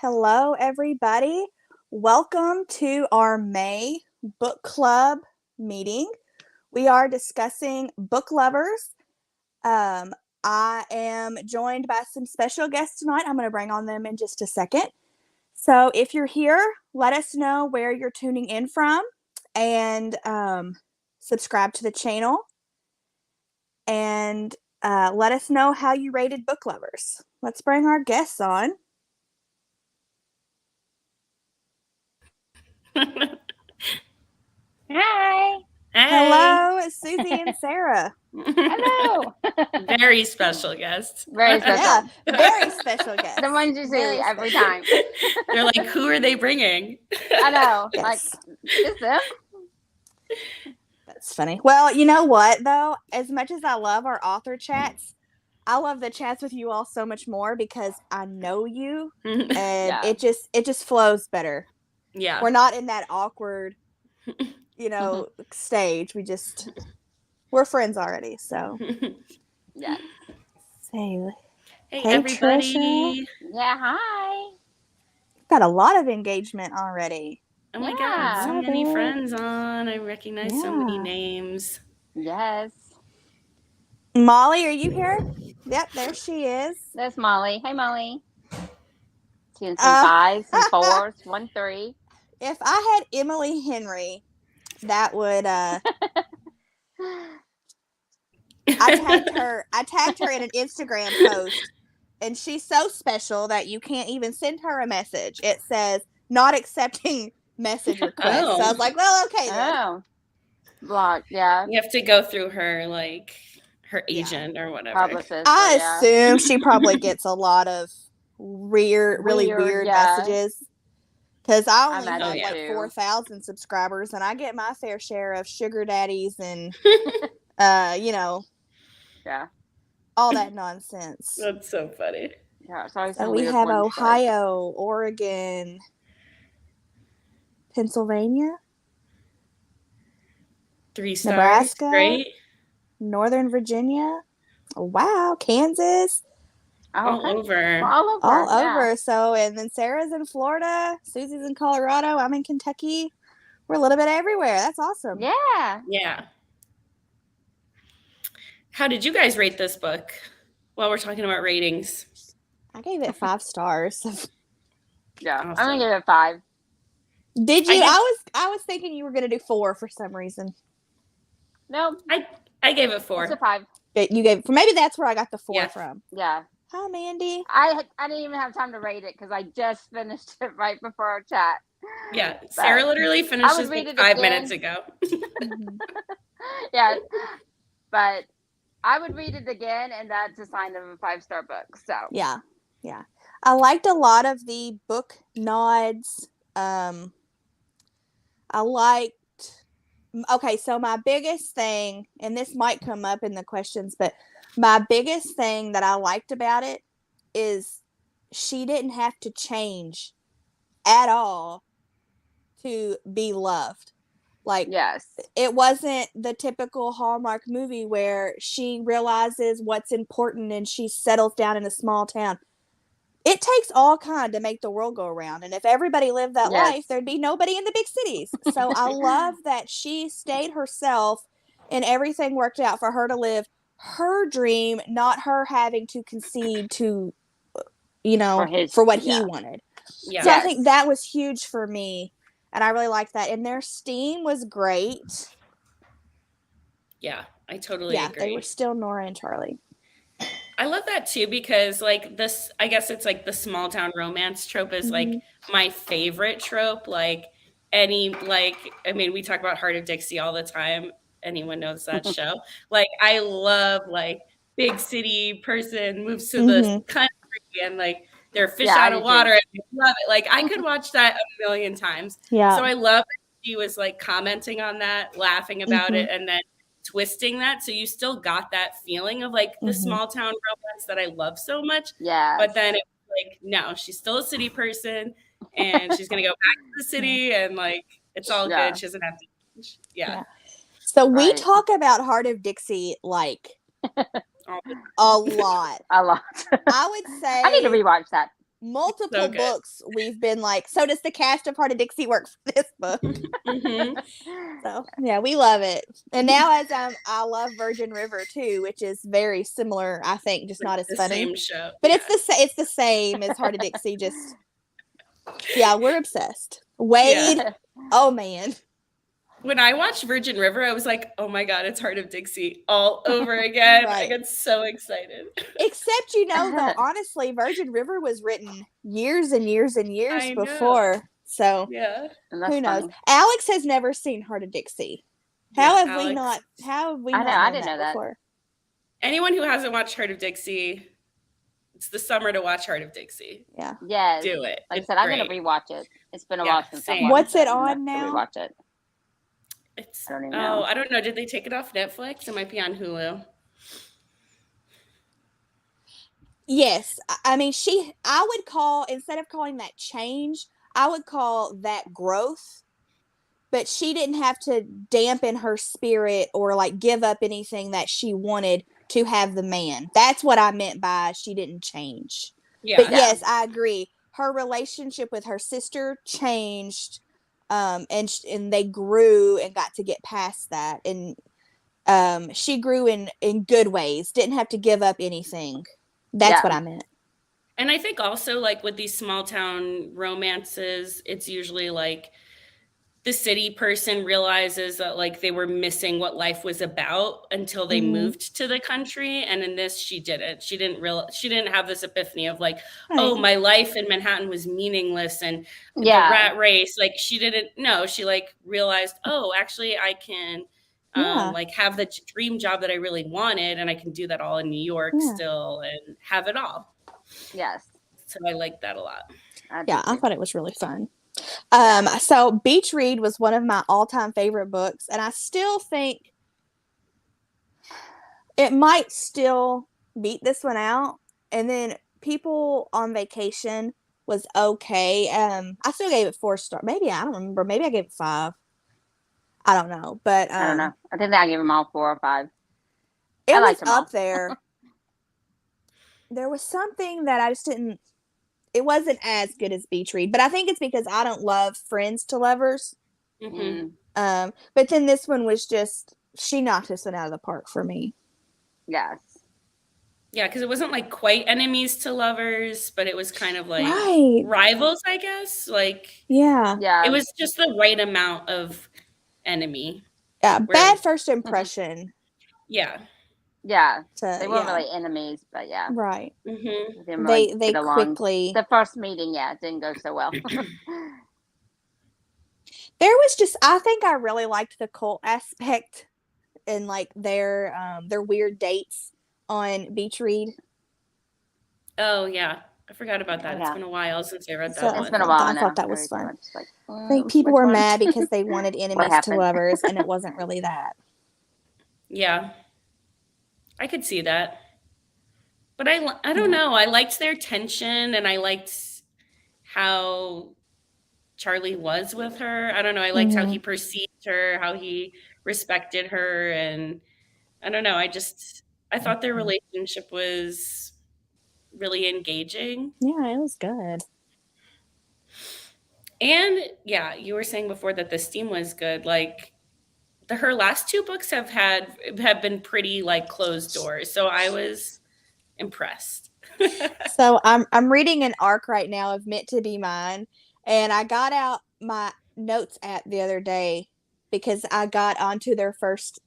Hello, everybody. Welcome to our May book club meeting. We are discussing book lovers. I am joined by some special guests tonight. I'm going to bring on them in just a second. So, if you're here, let us know where you're tuning in from and subscribe to the channel and let us know how you rated book lovers. Let's bring our guests on. Hi. Hey. Hello, Susie and Sarah. Hello. Very special guests. Very special. Yeah, very special guests. The ones you see Very every special. time. They're like, who are they bringing? I know. Yes. Like, just them. That's funny. Well, you know what, though? As much as I love our author chats, I love the chats with you all so much more because I know you and Yeah. it just flows better. Yeah. We're not in that awkward, stage. We're friends already, so. Yeah. Hey, Hey, Hey, everybody. Trisha. Yeah. Hi. Got a lot of engagement already. Oh my Yeah. God, so Love many it. friends on. I recognize so many Yeah. names. Yes. Molly, are you here? Yep, there she is. That's Molly. Hey, Molly. Seeing some Uh, fives, some fours, 1, 3. If I had Emily Henry, that would I tagged her in an Instagram post, and she's so special that you can't even send her a message. It says not accepting message request. So I was like, well, okay then. Oh. Block. Yeah. You have to go through her, like, her Yeah. agent or whatever. Publicist. I yeah. assume she probably gets a lot of really weird yeah. messages. Because I only imagine have Oh, yeah. like too. 4,000 subscribers, and I get my fair share of sugar daddies and Yeah. all that nonsense. That's so funny. Yeah. It's always So some we weird have ones, Ohio, Oregon, Pennsylvania, 3 stars. Nebraska, Great. Northern Virginia. Wow, Kansas, but... All over. We're all over. all yeah. over. So, and then Sarah's in Florida, Susie's in Colorado, I'm in Kentucky. We're a little bit everywhere. That's awesome. Yeah. Yeah. How did you guys rate this book? While we're talking about ratings. I gave it 5 stars. Yeah. Awesome. I'm going to give it 5. Did you? I I was thinking you were going to do 4 for some reason. No. I gave it 4. It's a 5. You gave, maybe that's where I got the 4 Yeah. from. Yeah. Hi, Mandy. I didn't even have time to rate it because I just finished it right before our chat. Yeah. Sarah literally finished this read book it 5 again. minutes ago. Yeah. But I would read it again, and that's a sign of a 5-star book. So Yeah. I liked a lot of the book nods. I liked. Okay, so my biggest thing, and this might come up in the questions, but my biggest thing that I liked about it is she didn't have to change at all to be loved. Like, yes, it wasn't the typical Hallmark movie where she realizes what's important and she settles down in a small town. It takes all kind to make the world go around, and if everybody lived that Yes. life, there'd be nobody in the big cities. So I love that she stayed herself and everything worked out for her to live her dream, not her having to concede to for what he wanted. Yeah. So I think that was huge for me, and I really liked that. And their steam was great. Yeah, I totally agree. They were still Nora and Charlie. I love that too because like this, I guess it's like the small town romance trope is like my favorite trope. Like I mean, we talk about Heart of Dixie all the time. Anyone knows that show? Like I love like big city person moves to the country and like they're fish out of water. And I love it. Like I could watch that a million times. Yeah. So I love that she was like commenting on that, laughing about it, and then twisting that so you still got that feeling of like the small town romance that I love so much. Yeah. But then it's like, no, she's still a city person and she's gonna go back to the city and like it's all good. She doesn't have to change. Yeah. So we talk about Heart of Dixie like a lot. A lot. I would say I need to rewatch that. multiple So good. books we've been like, so does the cast of Heart of Dixie work for this book? Mhm. So yeah, we love it. And now as I love Virgin River too, which is very similar, I think, just Like not as the funny. same show. But Yeah. it's the same as Heart of Dixie, just yeah, we're obsessed. Wade, oh man. When I watched Virgin River, I was like, oh my God, it's Heart of Dixie all over again. I Right. get so excited. Except though, honestly, Virgin River was written years and years and years I know. before. So Yeah. And that's who knows? funny. Alex has never seen Heart of Dixie. Yeah, How have we Alex. not I know, I known didn't know that. before? Anyone who hasn't watched Heart of Dixie, it's the summer to watch Heart of Dixie. Yeah. Yes. Do it. Like I It's said, I'm great. gonna rewatch it. It's been a Yeah, while since I same. watched What's it I'm gonna on now? Rewatch it. It's I don't even know. I don't know. Did they take it off Netflix? It might be on Hulu. Yes. I mean, I would call, instead of calling that change, I would call that growth. But she didn't have to dampen her spirit or like give up anything that she wanted to have the man. That's what I meant by she didn't change. Yeah. But yes, I agree. Her relationship with her sister changed, and they grew and got to get past that. And she grew in good ways. Didn't have to give up anything. That's what I meant. And I think also like with these small town romances, it's usually like the city person realizes that like they were missing what life was about until they moved to the country. And in this, she didn't. She didn't have this epiphany of like, oh, my life in Manhattan was meaningless and the rat race. Like she didn't know. She like realized, oh, actually I can like have the dream job that I really wanted, and I can do that all in New York still and have it all. Yes. So I like that a lot. I thought it was really fun. So Beach Read was one of my all-time favorite books, and I still think it might still beat this one out. And then People on Vacation was okay. I still gave it 4 stars. Maybe, I don't remember. Maybe I gave it 5. I don't know, but I don't know. I think I gave them all 4 or 5. It was up there. There was something that I just didn't. It wasn't as good as Beach Read, but I think it's because I don't love Friends to Lovers. Mm-hmm. But then this one was just, she knocked this one out of the park for me. Yes. Yeah, because it wasn't like quite enemies to lovers, but it was kind of like rivals, I guess. Like, yeah, it was just the right amount of enemy. Yeah, bad first impression. Yeah. Yeah, they weren't really enemies, but yeah. Right. Mm-hmm. They quickly. The first meeting, it didn't go so well. There was just, I think I really liked the cult aspect and like their weird dates on Beach Read. Oh yeah, I forgot about that. It's been a while since I read that one. It's been a while. I thought that was fun. Like, I think people were mad because they wanted enemies to lovers, and it wasn't really that. Yeah. I could see that. But I don't know. I liked their tension, and I liked how Charlie was with her. I don't know. I liked how he perceived her, how he respected her. And I don't know. I thought their relationship was really engaging. Yeah, it was good. And yeah, you were saying before that the steam was good. Like, her last 2 books have been pretty like closed doors. So I was impressed. So I'm reading an arc right now of Meant to Be Mine, and I got out my notes app the other day because I got onto their first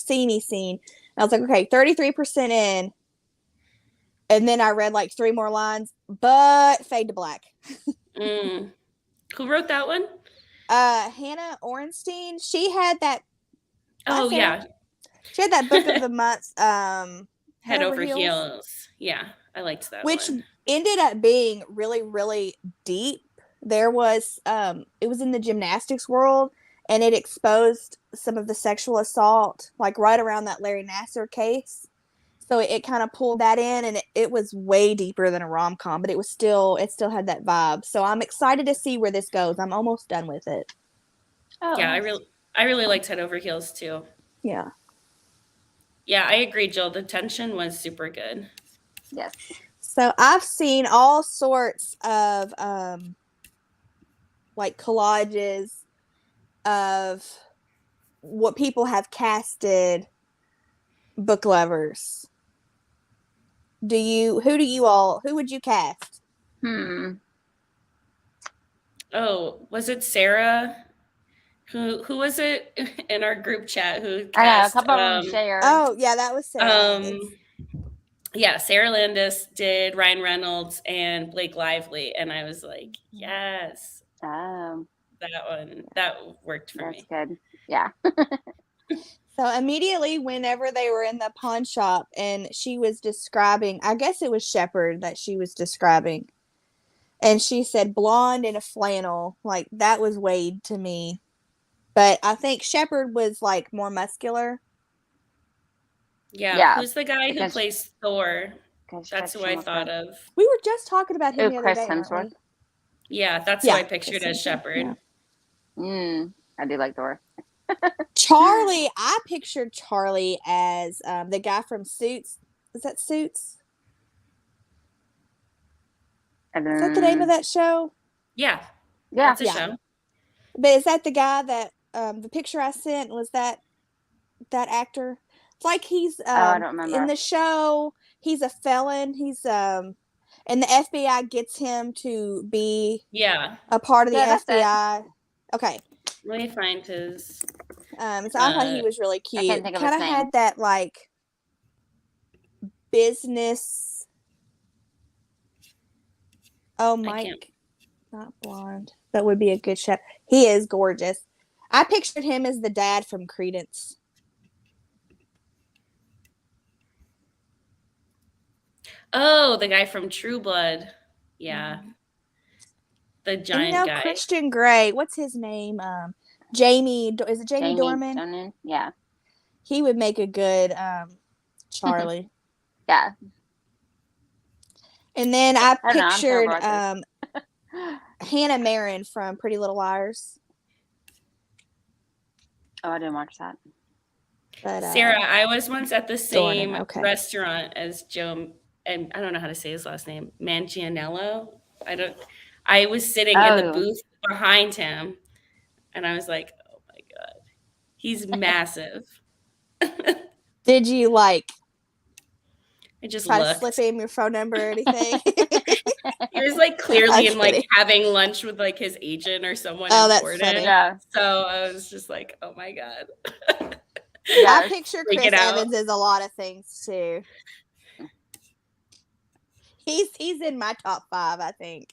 see me scene. And I was like, okay, 33% in, and then I read like 3 more lines, but fade to black. Who wrote that one? Hannah Orenstein. She had that. Oh yeah, she had that book of the month. Head Over Heels. Yeah, I liked that. Which one. Ended up being really, really deep. There was it was in the gymnastics world, and it exposed some of the sexual assault, like right around that Larry Nassar case. So it kind of pulled that in, and it was way deeper than a rom-com, but it still had that vibe. So I'm excited to see where this goes. I'm almost done with it. Oh. Yeah, I really liked Head Over Heels too. Yeah. Yeah, I agree, Jill. The tension was super good. Yes. So I've seen all sorts of like collages of what people have casted book lovers. Who would you cast? Oh, was it Sarah? Who was it in our group chat who cast? I know, a couple of them shared. Oh, yeah, that was Sarah. Yeah, Sarah Landis did Ryan Reynolds and Blake Lively, and I was like, yes. That worked for me. That's good. Yeah. So immediately whenever they were in the pawn shop and she was describing, I guess it was Shepherd that she was describing, and she said blonde in a flannel, like that was Wade to me. But I think Shepherd was like more muscular. Yeah. Who's the guy who plays Thor? That's who I thought of. We were just talking about him the other day. Hemsworth. Yeah, that's who I pictured as Shepherd. Yeah. I do like Thor. Charlie, I pictured Charlie as the guy from Suits. Is that Suits? Is that the name of that show? Yeah. Yeah. That's a show. But is that the guy that the picture I sent was that actor? It's like he's I don't remember. In the show, he's a felon. He's and the FBI gets him to be a part of the FBI. Okay. Let me find his. So I thought he was really cute. I can't think of Kind his of name. had that like business. Oh, Mike, not blonde. That would be a good chef. He is gorgeous. I pictured him as the dad from Credence. Oh, the guy from True Blood. Yeah. The giant guy. Christian Grey. What's his name? Jamie. Is it Jamie Dornan? Yeah. He would make a good Charlie. Yeah. And then I pictured Hannah Marin from Pretty Little Liars. Oh, I didn't watch that. But, Sarah, I was once at the same restaurant as Joe, and I don't know how to say his last name, Manganiello. I was sitting in the booth behind him, and I was like, oh my God, he's massive. Did you I just try looked. to slip him your phone number or anything? He was clearly in having lunch with his agent or someone important. That's funny. Yeah. So I was just like, oh my God. I picture Chris Evans as a lot of things too. He's in my top 5, I think.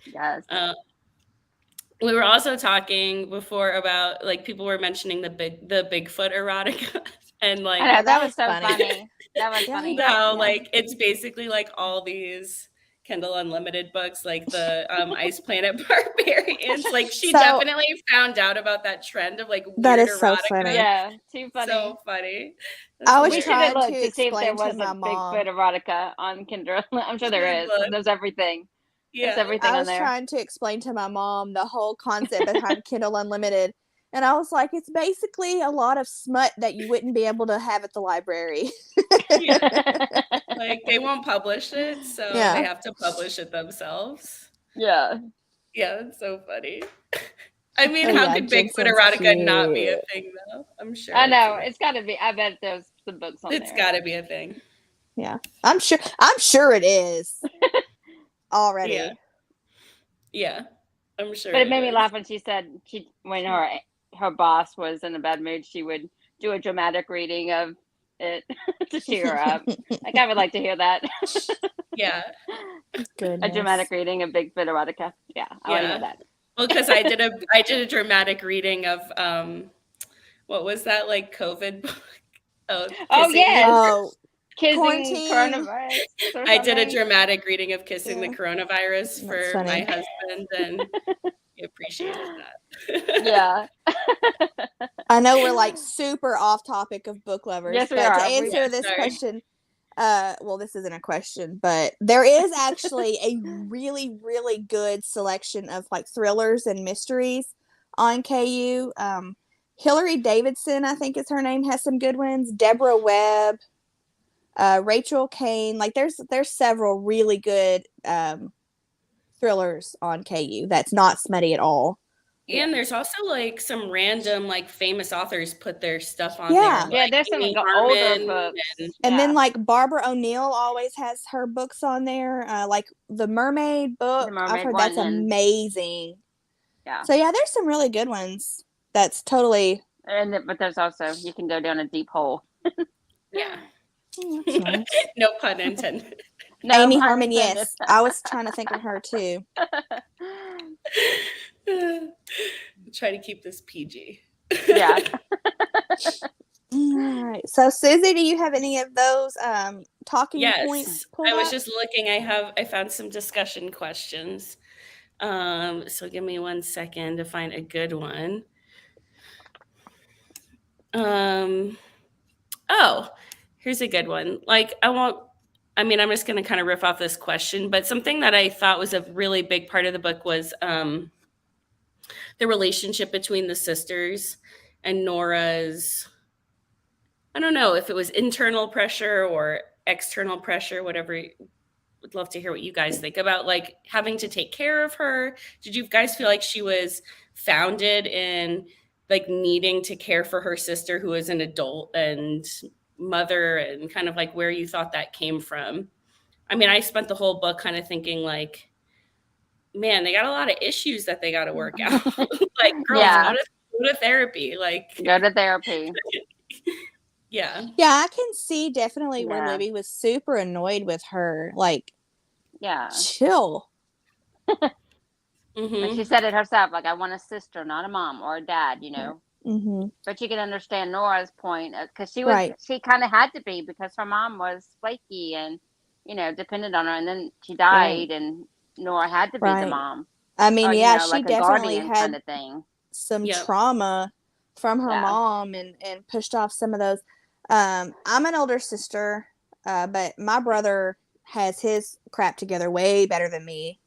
Yes. We were also talking before about people were mentioning the Bigfoot erotica, and I know, that was so funny. That was funny. How it's basically all these Kindle Unlimited books, like the Ice Planet Barbarians. She definitely found out about that trend of weird that is erotica. So funny. Yeah, too funny. So funny. I was trying to to see if there was to a my mom. Bigfoot erotica on Kindle. I'm sure there is. There's everything. Yeah. There's everything I on was there. trying to explain to my mom the whole concept behind Kindle Unlimited. And I was like, it's basically a lot of smut that you wouldn't be able to have at the library. They won't publish it, so they have to publish it themselves. Yeah. Yeah, that's so funny. I mean, how could Bigfoot erotica not be a thing, though? I'm sure. I know. It's got to be. I bet there's some books on there. It's got to be a thing. Yeah. I'm sure it is. Already. Yeah. I'm sure. But it made me laugh when she said when her boss was in a bad mood, she would do a dramatic reading of it to cheer her up. I would like to hear that. Yeah. Goodness. A dramatic reading of Bigfoot erotica. Yeah, I want to hear that. Well, because I did a dramatic reading of what was that COVID book? Kissing coronavirus. I did a dramatic reading of Kissing the Coronavirus for my husband, and he appreciated that. Yeah. I know we're super off topic of book lovers. Yes, we but are. To answer this question, well, this isn't a question, but there is actually a really, really good selection of thrillers and mysteries on KU. Hillary Davidson, I think is her name, has some good ones. Deborah Webb. Rachel Kane. Like there's several really good thrillers on KU that's not smutty at all. And there's also like some random like famous authors put their stuff on Yeah. there. Yeah, Like there's some Amy older Harmon books. and And then Yeah. like Barbara O'Neill always has her books on there. Like the Mermaid book, The I've Mermaid heard one, that's and amazing. yeah. So yeah, there's some really good ones. That's totally But there's also, you can go down a deep hole. yeah. that's nice. No pun intended. No Amy pun Harmon, intended. yes. I was trying to think of her too. Try to keep this PG. Yeah. All right. So Susie, do you have any of those talking points Yes. pulled I was up? just looking. I found some discussion questions. So give me 1 second to find a good one. Oh, here's a good one. Like I'm just going to kind of riff off this question, but something that I thought was a really big part of the book was the relationship between the sisters and Nora's, I don't know if it was internal pressure or external pressure, whatever. Would love to hear what you guys think about like having to take care of her. Did you guys feel like she was founded in like needing to care for her sister who is an adult and mother, and kind of like where you thought that came from? I mean, I spent the whole book kind of thinking like, man, they got a lot of issues that they got to work out. Like, girls, Yeah. go to therapy. Like, Go to therapy. yeah. Yeah, I can see definitely where Yeah. Libby was super annoyed with her. Like, Yeah. chill. Mm-hmm. And she said it herself, like, I want a sister, not a mom or a dad, you know. Mm-hmm. But you can understand Nora's point, because she Right. kind of had to be, because her mom was flaky and, you know, depended on her. And then she died, and Nora had to be the Right. mom. I mean, Or, yeah, you know, she like a definitely guardian had kind of thing. some Yep. trauma from her Yeah. mom and pushed off some of those. I'm an older sister, but my brother has his crap together way better than me.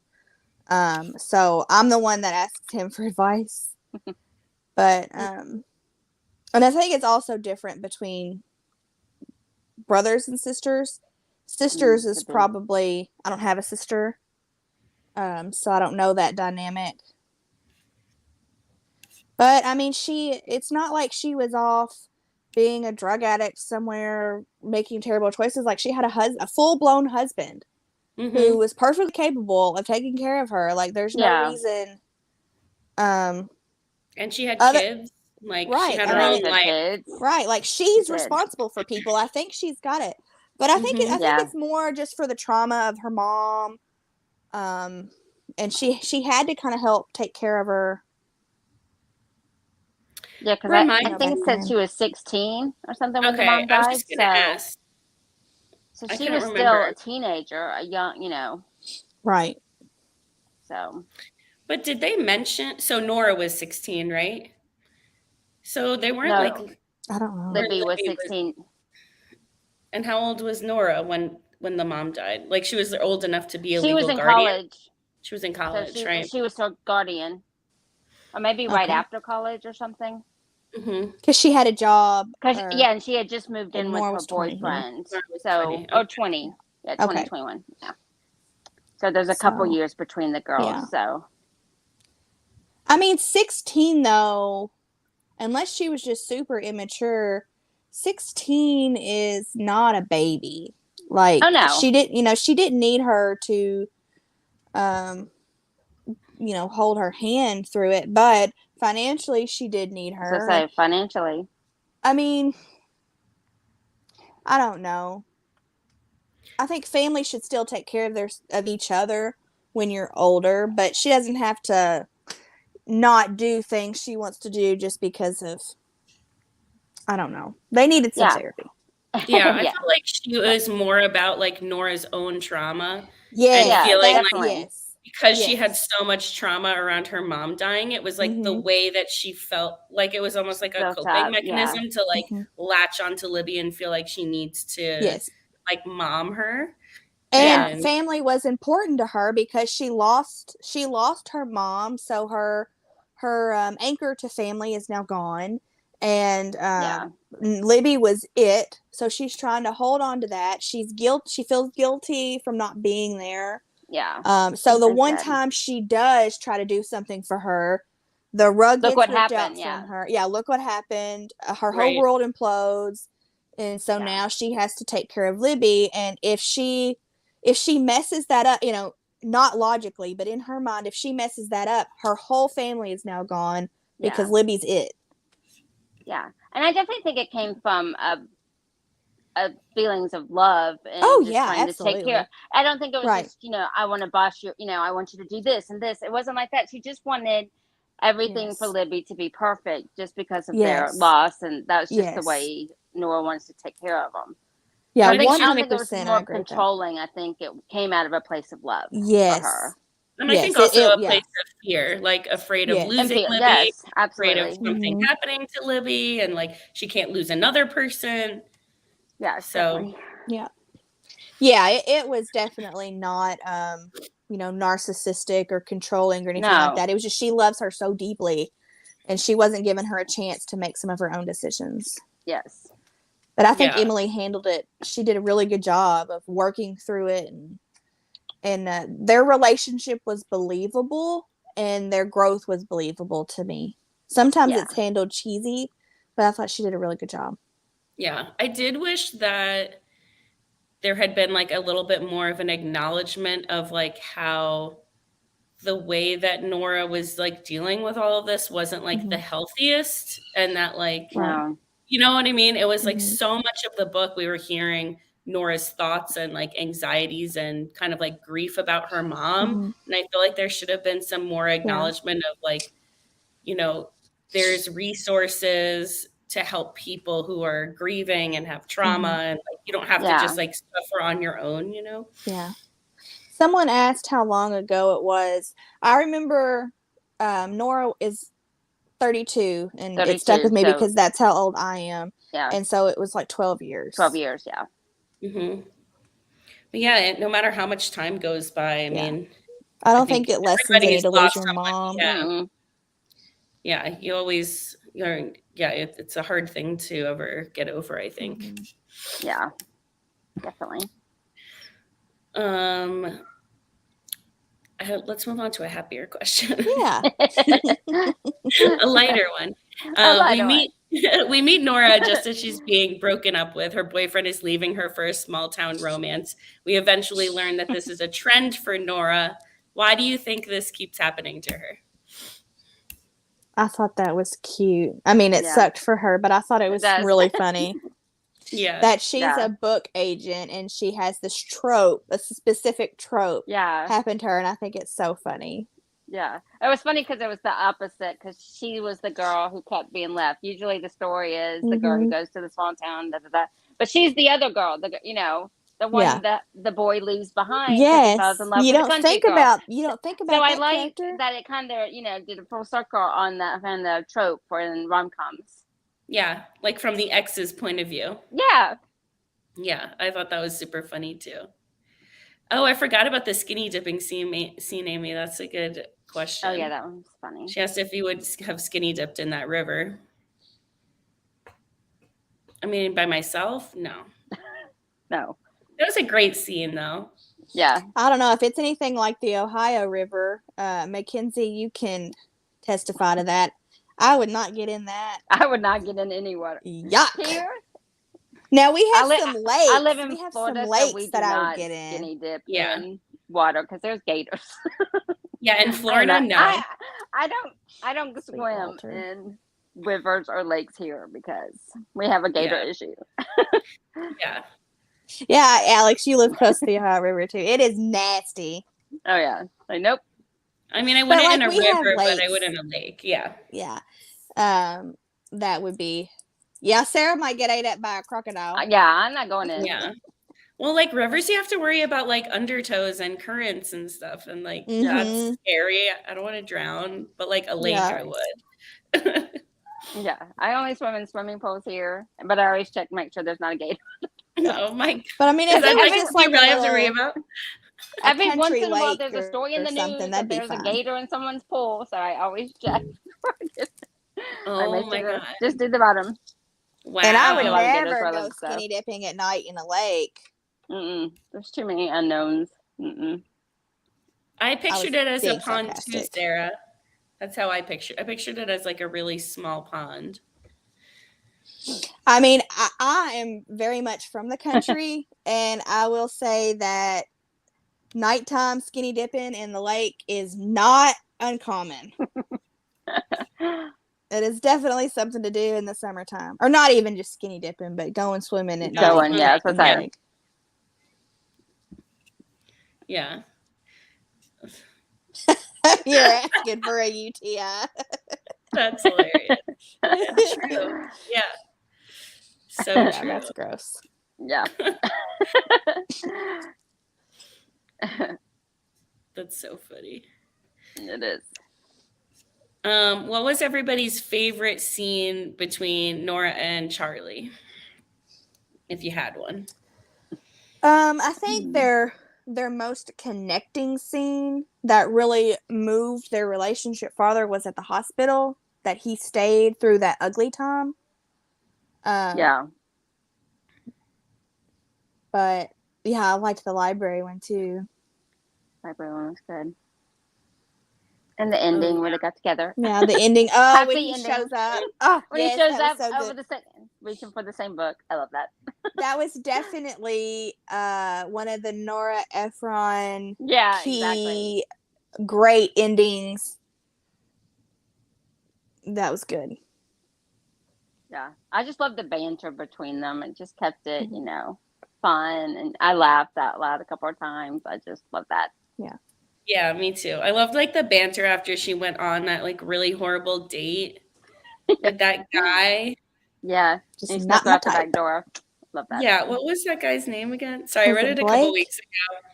So I'm the one that asks him for advice. But and I think it's also different between brothers and sisters. Sisters is could be. probably, I don't have a sister, so I don't know that dynamic. But I mean, it's not like she was off being a drug addict somewhere making terrible choices. Like, she had a full-blown husband Mm-hmm. who was perfectly capable of taking care of her. Like, there's no Yeah. reason. And she had Other- kids. Like, Right, she had I her mean, own She had life. kids. Right, like she's did. responsible for people. I think she's got it. But I think Mhm. Yeah. it's more just for the trauma of her mom. And she had to kind of help take care of her. Yeah, because Remind I me. think it said she was 16 or something when the Okay, mom I was died. just gonna ask. So I she couldn't was still remember. a teenager, a young, you know. Right. So But did they mention? So Nora was 16, right? So they weren't No. like. I don't know. Libby was Libby was- 16. And how old was Nora when the mom died? Like, she was old enough to be a She legal was in guardian. college. She was in So college, right? she was her guardian. Or maybe right Okay. after college or something. Mm-hmm. Because she had a job. Yeah, and she had just moved in and with Nora her was 20, yeah. boyfriend. Nora was So 20, or okay. 20. Yeah, Okay. 2021. Yeah. So there's a couple So, years between the girls. yeah. So I mean, 16 though, unless she was just super immature, 16 is not a baby. Like, Oh, no. she didn't need her to, hold her hand through it, but financially she did need so her. say financially. I mean, I don't know. I think families should still take care of each other when you're older, but she doesn't have to not do things she wants to do just because of, I don't know. They needed some Yeah. therapy. Yeah, I Yeah. felt like she was more about like Nora's own trauma. Yes, Yeah, feeling like- definitely. yes. Because she Yes. had so much trauma around her mom dying, it was like the Mhm. way that she felt, like it was almost like a Built coping up, mechanism to like Mhm. latch onto Libby and feel like she needs to Yes. like mom her. And And- family was important to her because she lost her mom, so her anchor to family is now gone, and Yeah. Libby was it. So she's trying to hold on to that. She feels guilty from not being there. Yeah. So the That's one good. time she does try to do something for her, the rug Look gets what ripped happened, out yeah. from her. Yeah, look what happened. Her whole Right. world implodes, and so Yeah. now she has to take care of Libby. And if she messes that up, not logically, but in her mind, if she messes that up, her whole family is now gone because Yeah. Libby's it. Yeah. And I definitely think it came from a feelings of love and Oh, just yeah, trying to take care. absolutely. I don't think it was Right. just, I want to boss you, I want you to do this and this. It wasn't like that. She just wanted everything for Yes. Libby to be perfect just because of their Yes. loss. And that was just the Yes. way Nora wants to take care of them. Yeah, So I think I don't 100%. think it was I more agree with that. controlling. I think it came out of a place of love for Yes. her. And I Yes, think also a yeah. place of fear, like afraid of Yes. And losing feel, Libby, yes, afraid of absolutely. something Mhm. happening to Libby, and like she can't lose another person. Yes, So definitely. Yeah, it was definitely not narcissistic or controlling or anything like No. that. It was just she loves her so deeply, and she wasn't giving her a chance to make some of her own decisions. Yes. But I think Yeah. Emily handled it. She did a really good job of working through it, and their relationship was believable, and their growth was believable to me. Sometimes Yeah. it's handled cheesy, but I thought she did a really good job. yeah, I did wish that there had been like a little bit more of an acknowledgement of like how the way that Nora was like dealing with all of this wasn't like the healthiest, and that like Right. No. you know what I mean? It was like Mhm. so much of the book we were hearing Nora's thoughts and like anxieties and kind of like grief about her mom. Mhm. And I feel like there should have been some more acknowledgement of like, there's resources to help people who are grieving and have trauma, and like you don't have to Yeah. just like suffer on your own, Yeah. Someone asked how long ago it was. I remember Nora is 32, and it stuck 32, with me so because that's how old I am. yeah, And so it was like 12 years. 12 years, yeah. hmm But yeah, no matter how much time goes by, I mean, I don't think it lessens any everybody's to lose lost your someone. mom. Yeah, Mm-mm. yeah, you always, it's a hard thing to ever get over, I think. Mhm. Yeah, definitely. Let's move on to a happier question. Yeah. A lighter one. A lighter We meet Nora just as she's being broken up with. Her boyfriend is leaving her for a small town romance. We eventually learn that this is a trend for Nora. Why do you think this keeps happening to her? I thought that was cute. I mean, it Yeah. sucked for her, but I thought it was does. really funny Yeah. that she's Yeah. a book agent and she has this trope, a specific trope Yeah, happen to her, and I think it's so funny. yeah. It was funny because it was the opposite, because she was the girl who kept being left. Usually the story is the girl who goes to the small town, da, da, da. But she's the other girl, the one Yeah. that the boy leaves behind 'cause he Yes. falls in love You with the don't country think girl. about So I that like character. that it kind of, did a full circle on the trope for in rom-coms. Yeah, like from the ex's point of view. Yeah. Yeah, I thought that was super funny too. Oh, I forgot about the skinny dipping scene, Amy. That's a good question. Oh yeah, that one's funny. She asked if you would have skinny dipped in that river. I mean, by myself? No. No. It was a great scene, though. Yeah. I don't know if it's anything like the Ohio River. Mackenzie, you can testify to that. I would not get in that. I would not get in any water. Yuck. Here, Now we have I some lakes. I live in we have Florida, some so lakes we do that I would not get in. skinny dip Yeah. in water because there's gators. Yeah, in Florida, no. I don't swim Walter. in rivers or lakes here because we have a gator issue. Yeah. Yeah, Alex, you live close to the Ohio River too. It is nasty. Oh yeah. Like nope. I mean, I But, wouldn't like, in a we have river, but I lakes. would in a lake. Yeah. Yeah. That would be. Yeah, Sarah might get ate at by a crocodile. Yeah, I'm not going in. Yeah. Well, like rivers, you have to worry about like undertows and currents and stuff. And like, Mhm. that's scary. I don't want to drown, but like a lake, Yeah. I would. Yeah, I only swim in swimming pools here, but I always check, make sure there's not a gator. Oh my God. But I mean, if Is that it was like just what like you really a have to worry little, about? a Every once country in a while, lake there's a story in or the something, news that that'd be there's a fine. gator in someone's pool, so I always check. I Oh made my sure to god. just do the bottom. Wow. And I I would feel like it is never for go them, so. skinny dipping at night in a lake. There's too many unknowns. I was pictured it as a being pond too, sarcastic. Sarah. That's how I pictured it as like a really small pond. I mean, I am very much from the country, and I will say that nighttime skinny dipping in the lake is not uncommon. It is definitely something to do in the summertime. Or not even just skinny dipping, but going swimming at night. Going, yeah, that's what in the I'm saying. lake. Yeah. You're asking for a UTI. That's hilarious. True. Yeah. So Yeah, true. that's gross. Yeah. That's so funny. It is. What was everybody's favorite scene between Nora and Charlie? If you had one. I think their most connecting scene that really moved their relationship farther was at the hospital, that he stayed through that ugly time. Yeah. But yeah, I liked the library one too. Library one was good. And the ending where they got together. Yeah, the ending. Oh, Happy when he ending. shows up. Oh, When yes, he shows that up was so over good. the second, reaching for the same book. I love that. That was definitely one of the Nora Ephron Yeah, key exactly. great endings. That was good. Yeah. I just love the banter between them. It just kept it, fun. And I laughed out loud a couple of times. I just love that. Yeah. Yeah, me too. I loved like the banter after she went on that like really horrible date with that guy. Yeah. Just And he not snuck her my out the type. back door. Love that. Yeah, what was that guy's name again? Sorry, I Was read it it a couple Blake? weeks ago.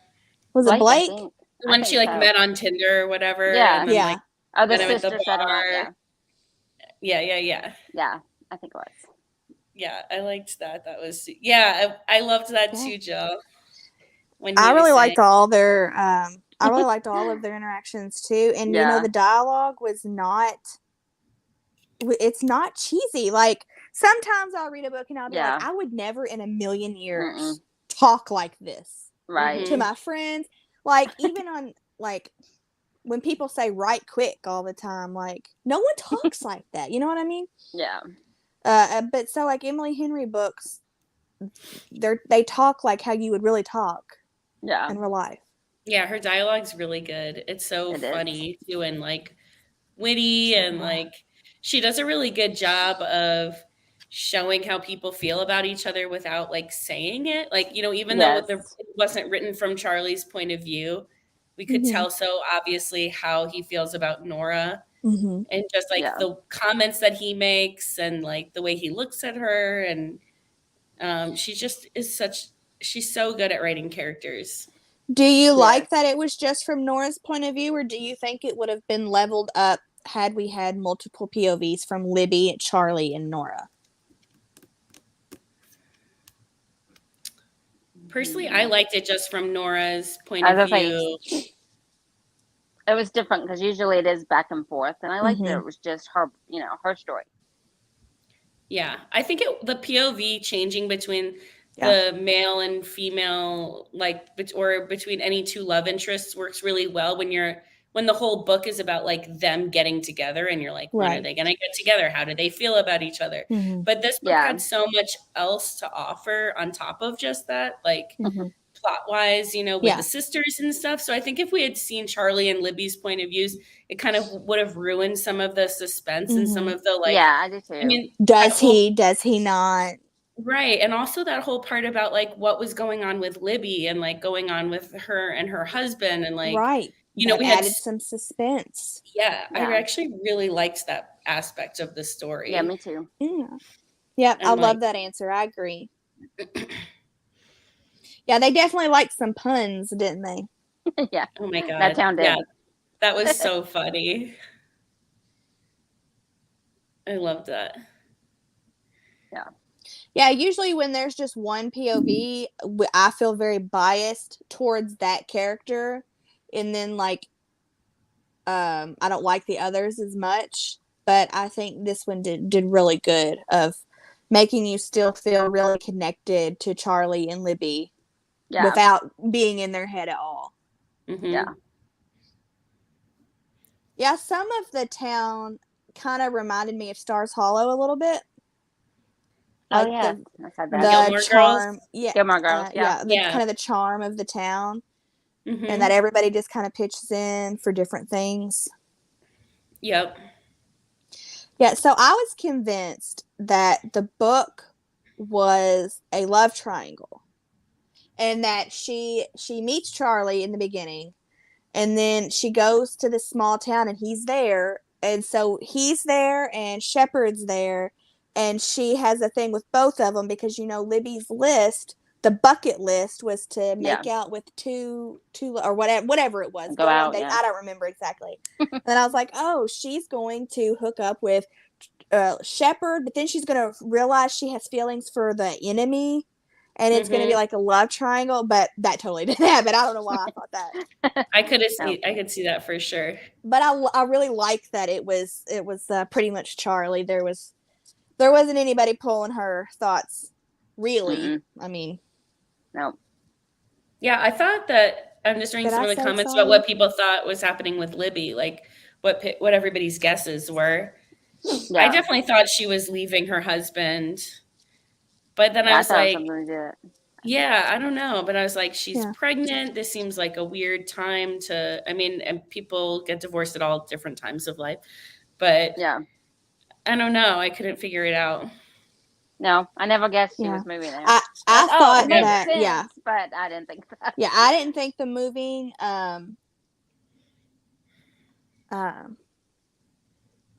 Was it Blake? I think. When she like so. met on Tinder or whatever. Yeah. And then Yeah. like Oh, the met him at the sister set him up. bar. Yeah. Yeah. Yeah. I think it was. Yeah, I liked that. That was I loved that too, Jill. When I he really was liked saying, all their I really liked all of their interactions too. And Yeah. the dialogue was not, it's not cheesy. Like sometimes I'll read a book and I'll be Yeah. like, I would never in a million years talk like this Right. to my friends. Like even on like when people say write quick all the time, like no one talks like that. You know what I mean? Yeah. But so like Emily Henry books, they talk like how you would really talk Yeah. in real life. yeah, her dialogue's really good. It's so funny too, and like witty, and like she does a really good job of showing how people feel about each other without like saying it. Like, even though it wasn't written from Charlie's point of view, we could tell so obviously how he feels about Nora. And just like the comments that he makes and like the way he looks at her, and she just she's so good at writing characters. Do you like that it was just from Nora's point of view, or do you think it would have been leveled up had we had multiple POVs from Libby, Charlie, and Nora? Personally, I liked it just from Nora's point of view. It was different because usually it is back and forth, and I liked that it was just her, her story. Yeah, I think the POV changing between the male and female, like, or between any two love interests works really well when the whole book is about like them getting together, and you're like, when are they going to get together? How do they feel about each other? But this book had so much else to offer on top of just that, like plot wise, with the sisters and stuff. So I think if we had seen Charlie and Libby's point of views, it kind of would have ruined some of the suspense and some of the like. Yeah, I do too. I mean, does he not? Right. And also that whole part about like what was going on with Libby and like going on with her and her husband, and like, we added some suspense. Yeah, I actually really liked that aspect of the story. Yeah, me too. Yeah, I love that answer. I agree. Yeah, they definitely liked some puns, didn't they? Yeah. Oh my God. That sounded. Yeah, that was so funny. I loved that. Yeah. Yeah, usually when there's just one POV, I feel very biased towards that character. And then, like, I don't like the others as much. but I think this one did really good of making you still feel really connected to Charlie and Libby Yeah. without being in their head at all. Mhm. Yeah. Yeah, some of the town kind of reminded me of Stars Hollow a little bit. Oh, Like yeah. the I said From that. Gilmore the Girls? charm, yeah, Gilmore Girls, yeah. the Yeah. kind of the charm of the town, Mhm. and that everybody just kind of pitches in for different things. Yep. Yeah, so I was convinced that the book was a love triangle, and that she meets Charlie in the beginning, and then she goes to this small town and he's there, and so he's there and Shepard's there, and she has a thing with both of them because Libby's list, the bucket list, was to make out with two or whatever it was, Go on out, dates. yeah. I don't remember exactly. Then I was like, oh, she's going to hook up with Shepard, but then she's gonna realize she has feelings for the enemy, and it's gonna be Mhm. like a love triangle. But that totally didn't happen. I don't know why I thought that. I could see that for sure. But I really like that it was pretty much Charlie. There wasn't anybody pulling her thoughts, really. Mm-mm. I mean, No. Yeah, I thought that I'm just reading Did some I of the say comments sorry? about what people thought was happening with Libby, like what everybody's guesses were. Yeah. I definitely thought she was leaving her husband, but then I I was thought it was like, something to do it. yeah, I don't know, but I was like, she's Yeah. pregnant. This seems like a weird time to. I mean, and people get divorced at all different times of life, but Yeah. I don't know. I couldn't figure it out. No, I never guessed she Yeah. was moving there. I Like, thought it makes that sense, yeah. but I didn't think that. Yeah, I didn't think the moving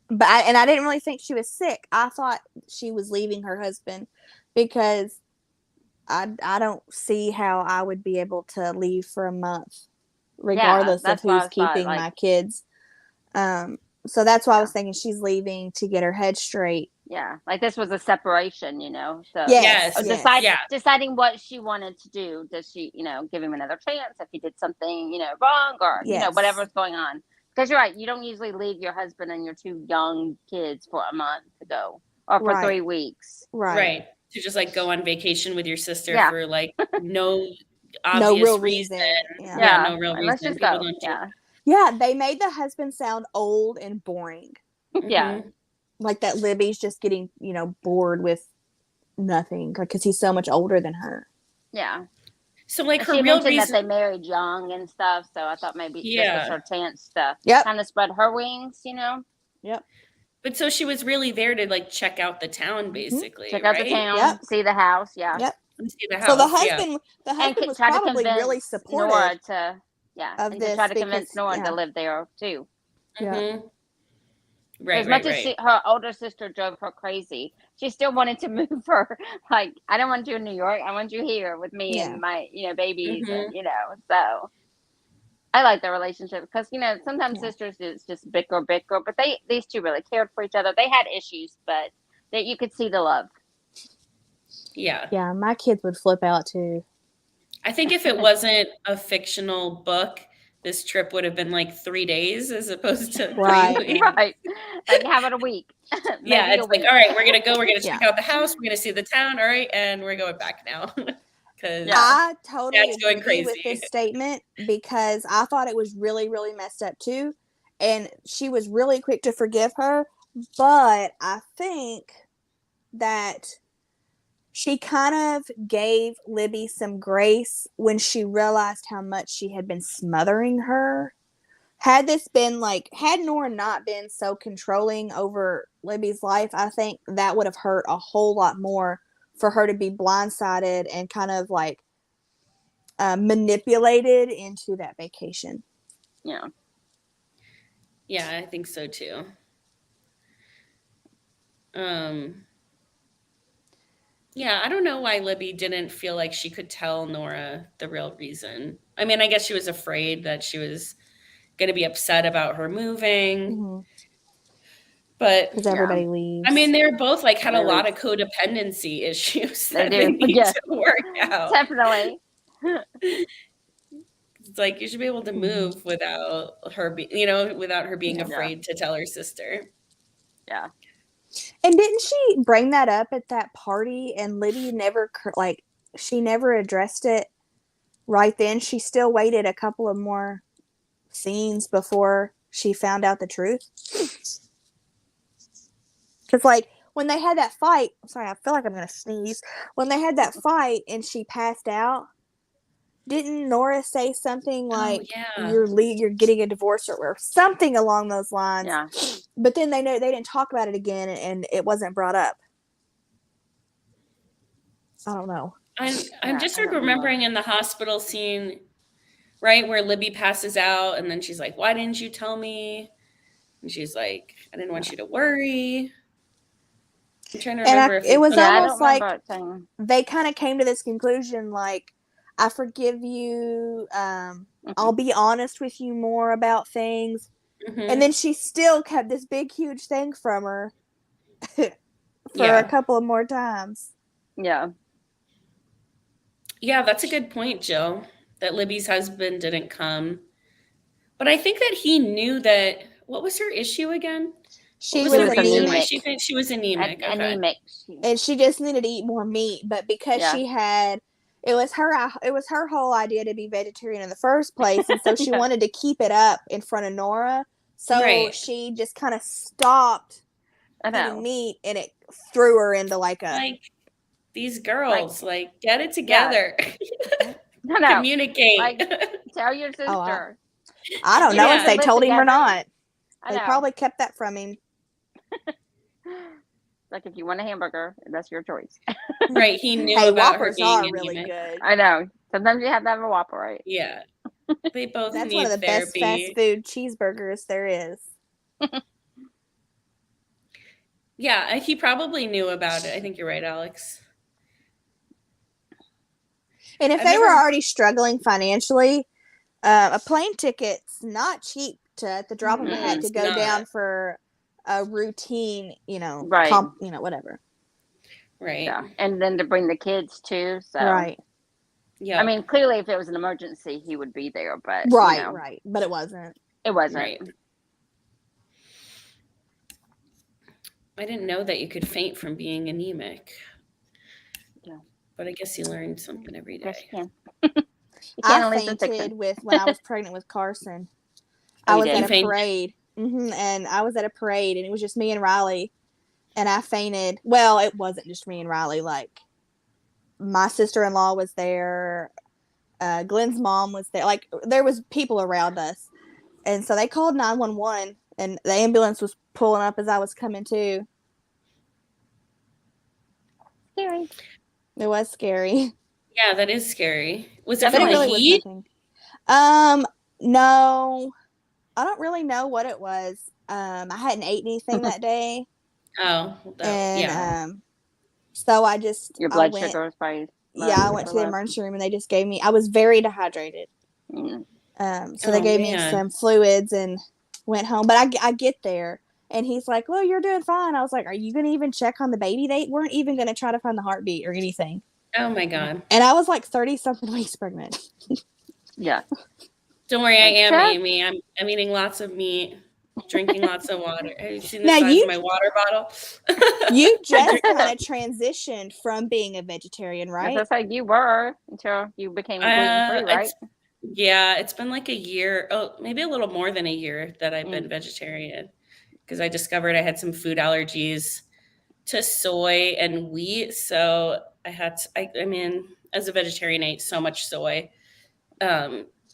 but I didn't really think she was sick. I thought she was leaving her husband because I don't see how I would be able to leave for a month regardless of that's why I who's thought, keeping like- my kids. So that's why I Yeah. was thinking she's leaving to get her head straight. Yeah, like this was a separation, So Yes, Yes. yes. Yeah. deciding what she wanted to do. Does she, give him another chance if he did something, wrong, or Yes. whatever's going on? Because you're right, you don't usually leave your husband and your two young kids for a month to go, or for Right. 3 weeks. Right. To just like go on vacation with your sister Yeah. for like no obvious No real reason. reason. Yeah, no real like, reason. let's just People go. don't do Yeah, Yeah, they made the husband sound old and boring. yeah. Mhm. Like that Libby's just getting, bored with nothing because he's so much older than her. Yeah. So like And her she real mentioned reason. that they married young and stuff, so I thought maybe this was her chance to Yep. kind of spread her wings, Yep. But so she was really there to like check out the town, basically. check out the right? town, Yep. see the house, yeah. Yep. And see the house. So the yeah. husband was try to probably convince really supportive. Nora to, of and this to try to convince because- Nora yeah. to live there too. Yeah. Mhm. Right, As right, much right. as her older sister drove her crazy, she still wanted to move her. Like, I don't want you in New York. I want you here with me Yeah. and my, babies, Mhm. and so. I like their relationship because sometimes Yeah. sisters is just bicker, but these two really cared for each other. They had issues, but that you could see the love. Yeah. Yeah, my kids would flip out too. I think if it wasn't a fictional book, this trip would have been like 3 days as opposed to Right. 3 weeks. Right. Like, how about a week? Yeah, Maybe it's a like, week. all right, we're gonna go, we're gonna check Yeah. out the house, we're gonna see the town, all right, and we're going back now. Because Yeah. I totally Dad's going agree with crazy. this statement because I thought it was really, really messed up too. And she was really quick to forgive her. But I think that she kind of gave Libby some grace when she realized how much she had been smothering her. Had Nora not been so controlling over Libby's life, I think that would have hurt a whole lot more for her to be blindsided and kind of like manipulated into that vacation. Yeah. yeah, I think so too. Yeah, I don't know why Libby didn't feel like she could tell Nora the real reason. I mean, I guess she was afraid that she was going to be upset about her moving. But Because everybody leaves. I mean, they're both like had a They lot of codependency issues They that they do, need yes. to work out. Definitely. It's like you should be able to move without her, without her being Yeah. afraid to tell her sister. Yeah. And didn't she bring that up at that party? And Libby never she never addressed it right then. She still waited a couple of more scenes before she found out the truth. Because like when they had that fight, I'm sorry, I feel like I'm gonna sneeze. When they had that fight and she passed out, didn't Nora say something like yeah. you're getting a divorce or something along those lines? Yeah. But then they didn't talk about it again, and it wasn't brought up. I don't know. I'm just like remembering in the hospital scene, right, where Libby passes out, and then she's like, "Why didn't you tell me?" And she's like, "I didn't want you to worry." I'm trying to remember if it was I almost don't like remember it saying. they kind of came to this conclusion, like, I forgive you. I'll be honest with you more about things. And then she still kept this big, huge thing from her for a couple of more times. Yeah. Yeah, that's a good point, Jill, that Libby's husband didn't come. But I think that he knew that. What was her issue again? She was was the reason why anemic. she think she was anemic? Okay. Anemic. And she just needed to eat more meat. But because she had, it was her whole idea to be vegetarian in the first place. And so she wanted to keep it up in front of Nora. So she just kind of stopped eating meat, and it threw her into like these girls, like get it together. No. Communicate. Like, tell your sister. I don't know if they told him or not. They probably kept that from him. Like, if you want a hamburger, that's your choice. Right. He knew about Whoppers her being are really good. I know. Sometimes you have to have a Whopper, right? Yeah. They both That's need one of the therapy. best fast food cheeseburgers there is. Yeah, he probably knew about it. I think you're right, Alex. And if they were already struggling financially, a plane ticket's not cheap to, at the drop of a hat, to go down for a routine, right. Whatever. Right. Yeah. And then to bring the kids too. So. Right. Yeah. I mean, clearly, if it was an emergency, he would be there, but right. But it wasn't. It wasn't. Right. I didn't know that you could faint from being anemic. Yeah. But I guess you learn something every day. Yes, you can. I fainted when I was pregnant with Carson. I was at a parade. And I was at a parade, and it was just me and Riley. And I fainted. Well, it wasn't just me and Riley. Like, my sister-in-law was there. Glenn's mom was there. Like, there was people around us. And so they called 911, and the ambulance was pulling up as I was coming to. Scary. It was scary. Yeah, that is scary. Was it from the heat? No. I don't really know what it was. I hadn't ate anything that day. Oh, so I just your blood sugar was probably I went to the emergency room, and they just gave me. I was very dehydrated. So they gave me some fluids and went home. But I get there, and he's like, "Well, you're doing fine." I was like, "Are you going to even check on the baby?" They weren't even going to try to find the heartbeat or anything. Oh my God! And I was like 30-something weeks pregnant. Yeah. Don't worry, I am Amy. I'm eating lots of meat, drinking lots of water. Have you seen the size of my water bottle? You just kind of transitioned from being a vegetarian, right? That's like you were until you became gluten-free, right? It's been like a year, maybe a little more than a year that I've been vegetarian, because I discovered I had some food allergies to soy and wheat. So I had to, as a vegetarian, I ate so much soy.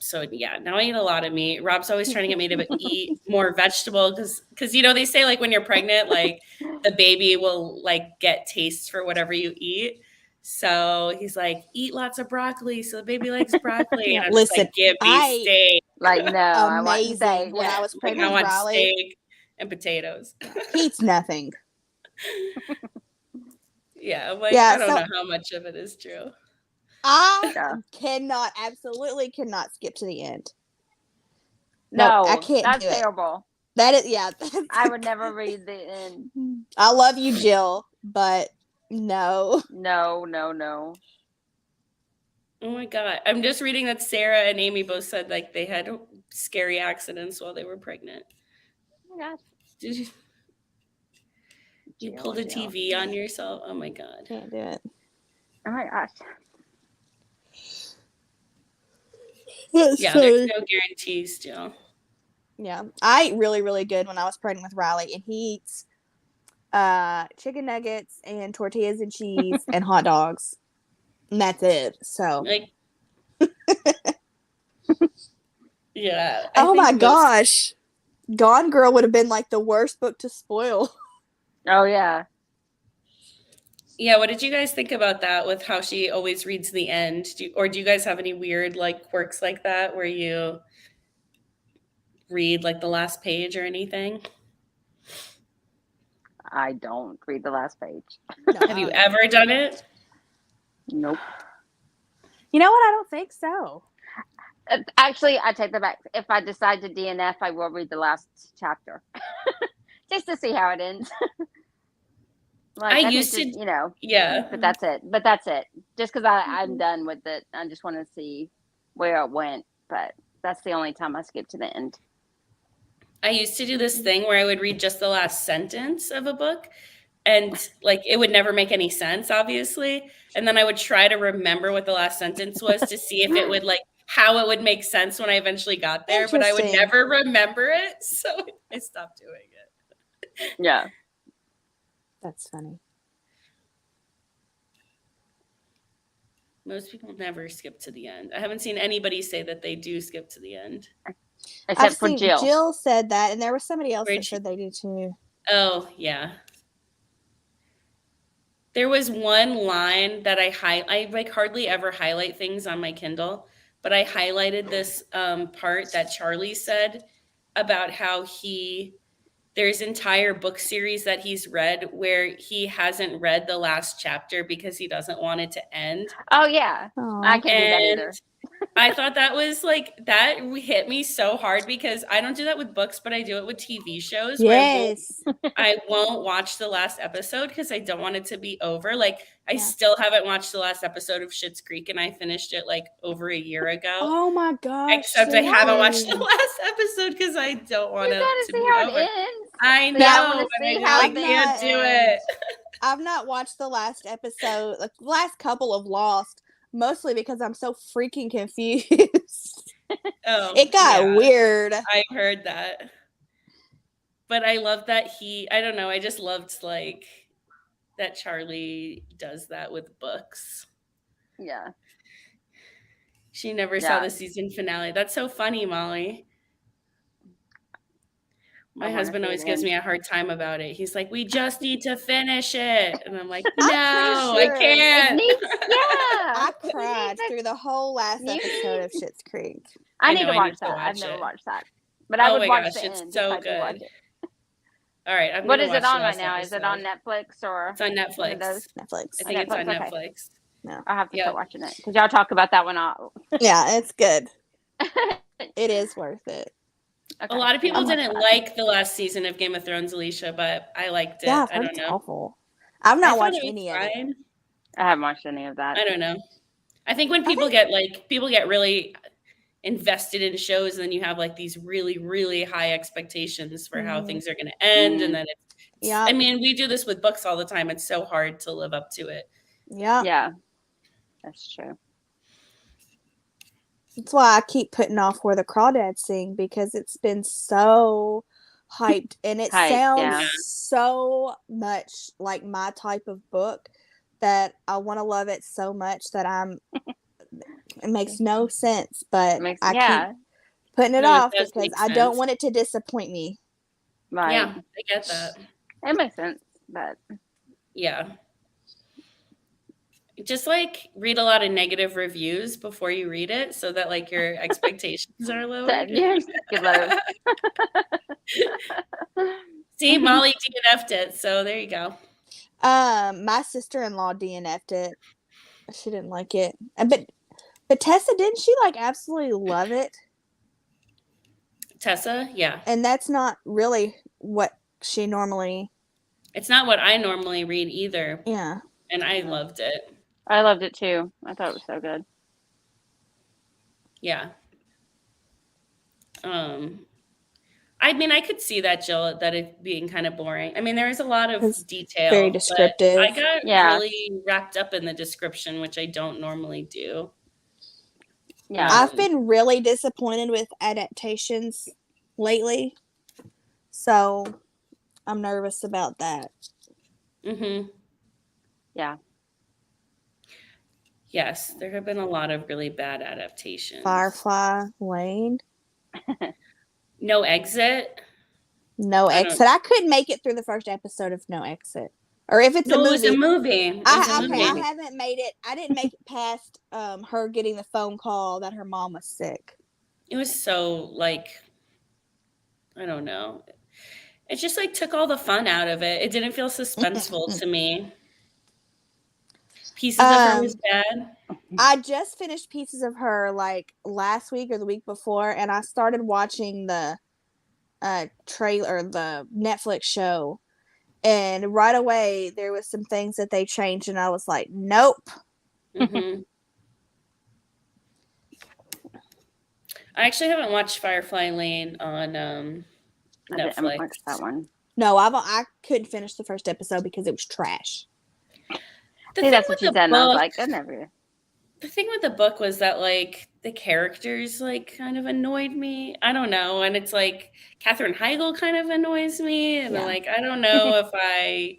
So yeah, now I eat a lot of meat. Rob's always trying to get me to eat more vegetable because they say, like, when you're pregnant, like, the baby will, like, get tastes for whatever you eat. So he's like, eat lots of broccoli so the baby likes broccoli. And I'm just like, give me steak. Like, no, amazing. When I was pregnant with Riley, steak and potatoes. He eats nothing. Yeah, I'm like, I don't know how much of it is true. I absolutely cannot skip to the end. No, I can't. That's terrible. That is, I would never read the end. I love you, Jill, but no. No. Oh my God. I'm just reading that Sarah and Amy both said, like, they had scary accidents while they were pregnant. Oh my gosh. Did you? You Jill, pulled a Jill. TV on yourself. Oh my god. Can't do it. Oh my gosh. That's Yeah, funny. there's no guarantees, Jill. Yeah, I ate really, really good when I was pregnant with Riley, and he eats chicken nuggets and tortillas and cheese and hot dogs, and that's it. So, Like, yeah. oh my most- gosh, Gone Girl would have been like the worst book to spoil. Oh yeah. Yeah, what did you guys think about that with how she always reads the end? Or do you guys have any weird like quirks like that where you read like the last page or anything? I don't read the last page. No, Have you ever done it? Nope. You know what? I don't think so. Actually, I take that back. If I decide to DNF, I will read the last chapter just to see how it ends. Like, I need used to- you know, Yeah. but that's it. But that's it. Just because I'm done with it, I just want to see where it went. But that's the only time I skip to the end. I used to do this thing where I would read just the last sentence of a book and like it would never make any sense, obviously. And then I would try to remember what the last sentence was to see if it would like how it would make sense when I eventually got there, but I would Interesting. never remember it. So I stopped doing it. Yeah. That's funny. Most people never skip to the end. I haven't seen anybody say that they do skip to the end. Except I've for seen Jill. Jill said that, and there was somebody else Where'd that she- said they did too. Oh, yeah. There was one line that I like hardly ever highlight things on my Kindle, but I highlighted this part that Charlie said about how there's entire book series that he's read where he hasn't read the last chapter because he doesn't want it to end. Oh yeah. Aw. I can't do that And either. I thought that was like that hit me so hard because I don't do that with books, but I do it with TV shows. Yes. I won't watch the last episode because I don't want it to be over. Like I Yeah. still haven't watched the last episode of Schitt's Creek, and I finished it like over a year ago. Oh my gosh. Except I haven't watched the same. last episode because I don't want You it gotta to see be how over. it ends. I But I know, wanna but see I how just it can't do ends. it. I've not watched the last episode, like the last couple of Lost, mostly because I'm so freaking confused. Oh, It got yeah. weird. I heard that. But I love that I don't know, I just loved like that Charlie does that with books. Yeah. She never saw Yeah. the season finale. That's so funny, Molly. I My wanna husband see always it gives end. me a hard time about it. He's like, we just need to finish it. And I'm like, no, pretty I sure It can't. needs, yeah. I You cried need to- through the whole last you episode of need- Schitt's Creek. I I need know, to I watch need to that. I've watch never it. watched that. But I Oh would my watch gosh, the it's end so if I did watch good. it. All right, I'm What gonna is it watch on the right last now? Is it on episode. Netflix or It's on one of Netflix. those? Netflix. I think it's on Netflix, okay. Netflix. I'll have to Yeah. start watching it because y'all talk about that one all. Yeah, it's good. It is worth it. A lot of people I'll watch didn't that. like the last season of Game of Thrones, Alicia, but I liked it. Yeah, I've I heard don't it's know. awful. I've I not thought watched it was any of it. fine. I haven't watched any of that. I don't know. I think when people get really invested in shows, and then you have like these really, really high expectations for how Mhm. things are going to end, and then Yeah. I mean, we do this with books all the time. It's so hard to live up to it. Yeah. Yeah, that's true. That's why I keep putting off Where the Crawdads Sing because it's been so hyped and it Hyped, sounds yeah. so much like my type of book that I want to love it so much that it makes no sense, but I keep putting it No, it off does because make I don't sense. want it to disappoint me. Right. Yeah, I get that. It makes sense, but Yeah. Just like read a lot of negative reviews before you read it so that like your expectations are lower. yes, good luck. See, Molly DNF'd it, so there you go. My sister-in-law DNF'd it. She didn't like it. But Tessa, didn't she like absolutely love it? Tessa, yeah. And that's not really what she normally, It's not what I normally read either, yeah. and I loved it. I loved it too. I thought it was so good. Yeah. I mean, I could see that, Jill, that it being kind of boring. I mean, there is a lot of It's detail, very but descriptive. I got Yeah. really wrapped up in the description, which I don't normally do. Yeah. I've been really disappointed with adaptations lately, so I'm nervous about that. Mm-hmm. Yeah. Yes, there have been a lot of really bad adaptations. Firefly Lane, No Exit. No I don't- Exit. I couldn't make it through the first episode of No Exit, or if it's No, a it was a movie. movie. It was a Okay, I movie. haven't made it. I didn't make it past her getting the phone call that her mom was sick. It was so like, I don't know. It just like took all the fun out of it. It didn't feel suspenseful to me. Pieces of Her was bad. I just finished Pieces of Her like last week or the week before, and I started watching the trailer, the Netflix show, and right away there was some things that they changed, and I was like, nope. Mm-hmm. I actually haven't watched Firefly Lane on I Netflix. haven't watched that one. No, I couldn't finish the first episode because it was trash. The See, thing that's with what you the said, and I was book- like, I never. The thing with the book was that like the characters like kind of annoyed me. I don't know, and it's like Katherine Heigl kind of annoys me, and Yeah. like I don't know if I.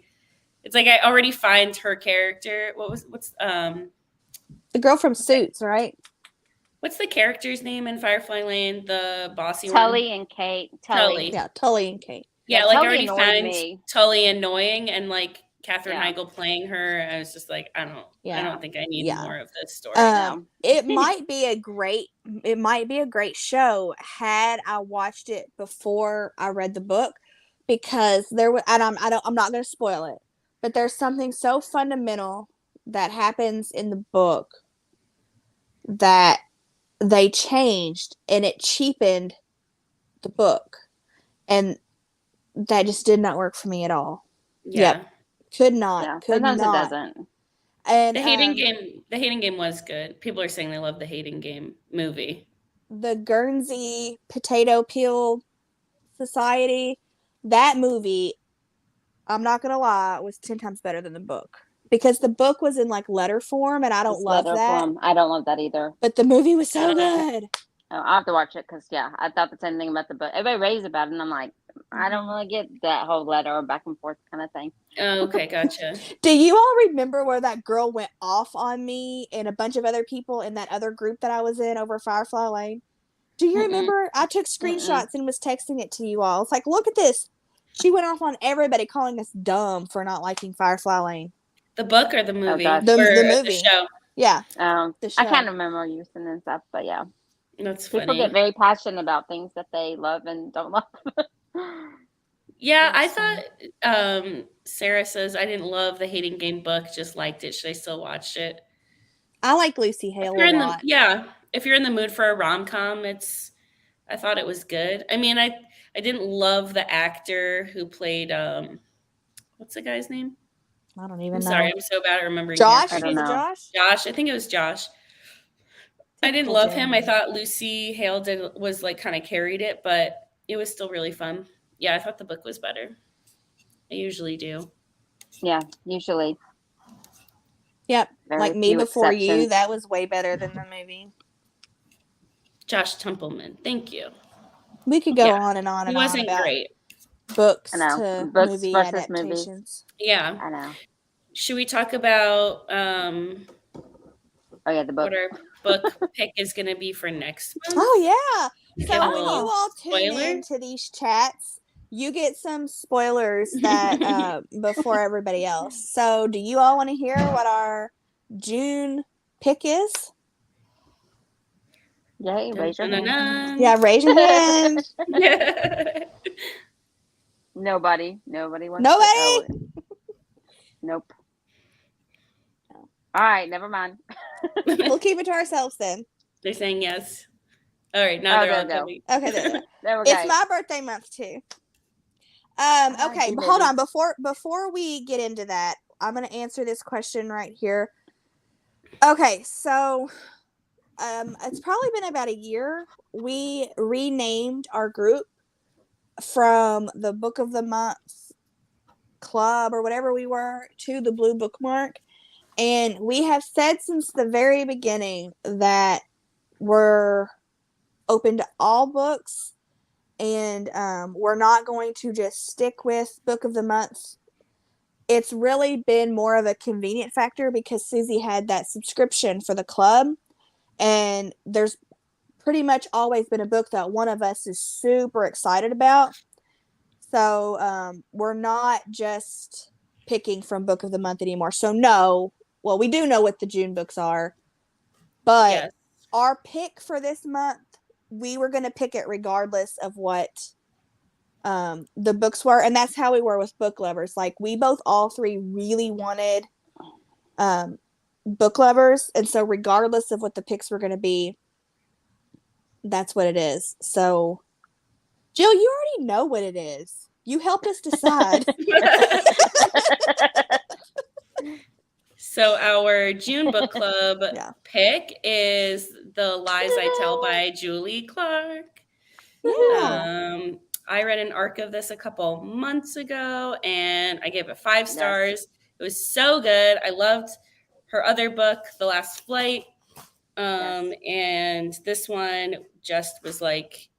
It's like I already find her character. What's The girl from Suits, right? what's the character's name in Firefly Lane? The bossy Tully one. and Kate. Tully. Yeah, Tully and Kate. Yeah, Yeah, like I Tully already annoyed found me. Tully annoying, and like Katherine Yeah. Heigl playing her. I was just like, I don't think I need Yeah. more of this story. No. It might be a great show had I watched it before I read the book, because there was, and I'm not going to spoil it, but there's something so fundamental that happens in the book that they changed, and it cheapened the book, and that just did not work for me at all. Yeah. Could not. Yeah. Could Sometimes not. it doesn't. And The hating game was good. People are saying they love the hating game movie. the Guernsey Potato Peel Society, that movie, I'm not gonna lie, was 10 times better than the book, because the book was in like letter form, and I don't It's love letter that. form. I don't love that either. But the movie was so good. I'll have to watch it because, yeah, I thought the same thing about the book. Everybody raves about it, and I'm like, I don't really get that whole letter or back and forth kind of thing. Oh, okay, gotcha. Do you all remember where that girl went off on me and a bunch of other people in that other group that I was in over Firefly Lane? Do you Mm-mm. remember? I took screenshots and was texting it to you all. It's like, look at this. She went off on everybody, calling us dumb for not liking Firefly Lane. The book or the movie? gosh. The Or movie. show? Yeah, The the show. I can't rememp you and stuff, but yeah. That's People funny. get very passionate about things that they love and don't love. Yeah, I That's thought Sarah says I didn't love the hating game book, just liked it. Should I still watch it? I like Lucy Hale If you're a in lot. if you're in the mood for a rom-com, I thought it was good. I mean, I didn't love the actor who played what's the guy's name? I don't even I'm know. sorry, I'm so bad at remembering. Josh? I Is don't it know. Josh? Josh, I think it was Josh. I didn't Typical love him. I Jeremy. thought Lucy Hale was like kind of carried it, but it was still really fun. Yeah, I thought the book was better. I usually do. Yeah, usually. Yep. Very Like Me few Before You. exceptions. That was way better than the movie. Josh Templeman, thank you. We could go Yeah. on and on He and on wasn't about great. books I know. to Books movie versus movies. adaptations. Yeah. I know. Should we talk about Oh, yeah, the book. what our book pick is going to be for next month? Oh yeah. Give So a when you little all tune spoiler? into these chats, you get some spoilers that before everybody else. So do you all want to hear what our June pick is? Yay, raise your hand. Dun-dun-dun. Yeah, raise your hand. Nobody wants Nobody? to. Oh, nope. All right, never mind. We'll keep it to ourselves then. They're saying yes. All right, now Oh, they're there all we go. coming. Okay, there we go. There we go. It's my birthday month too. Okay, you but hold baby. on. Before we get into that, I'm gonna answer this question right here. Okay, so it's probably been about a year. We renamed our group from the Book of the Month club or whatever we were to the Blue Bookmark. And we have said since the very beginning that we're open to all books, and we're not going to just stick with Book of the Month. It's really been more of a convenient factor because Susie had that subscription for the club, and there's pretty much always been a book that one of us is super excited about. So we're not just picking from Book of the Month anymore. So no, well, we do know what the June books are, but Yes. our pick for this month, we were going to pick it regardless of what the books were. And that's how we were with Book Lovers. Like, we both, all three, really wanted Book Lovers. And so regardless of what the picks were going to be, that's what it is. So, Jill, you already know what it is. You helped us decide. So our June book club Yeah. pick is The Lies I Tell by Julie Clark. Yeah. I read an arc of this a couple months ago, and I gave it 5 stars. It was so good. I loved her other book, The Last Flight. And this one just was like,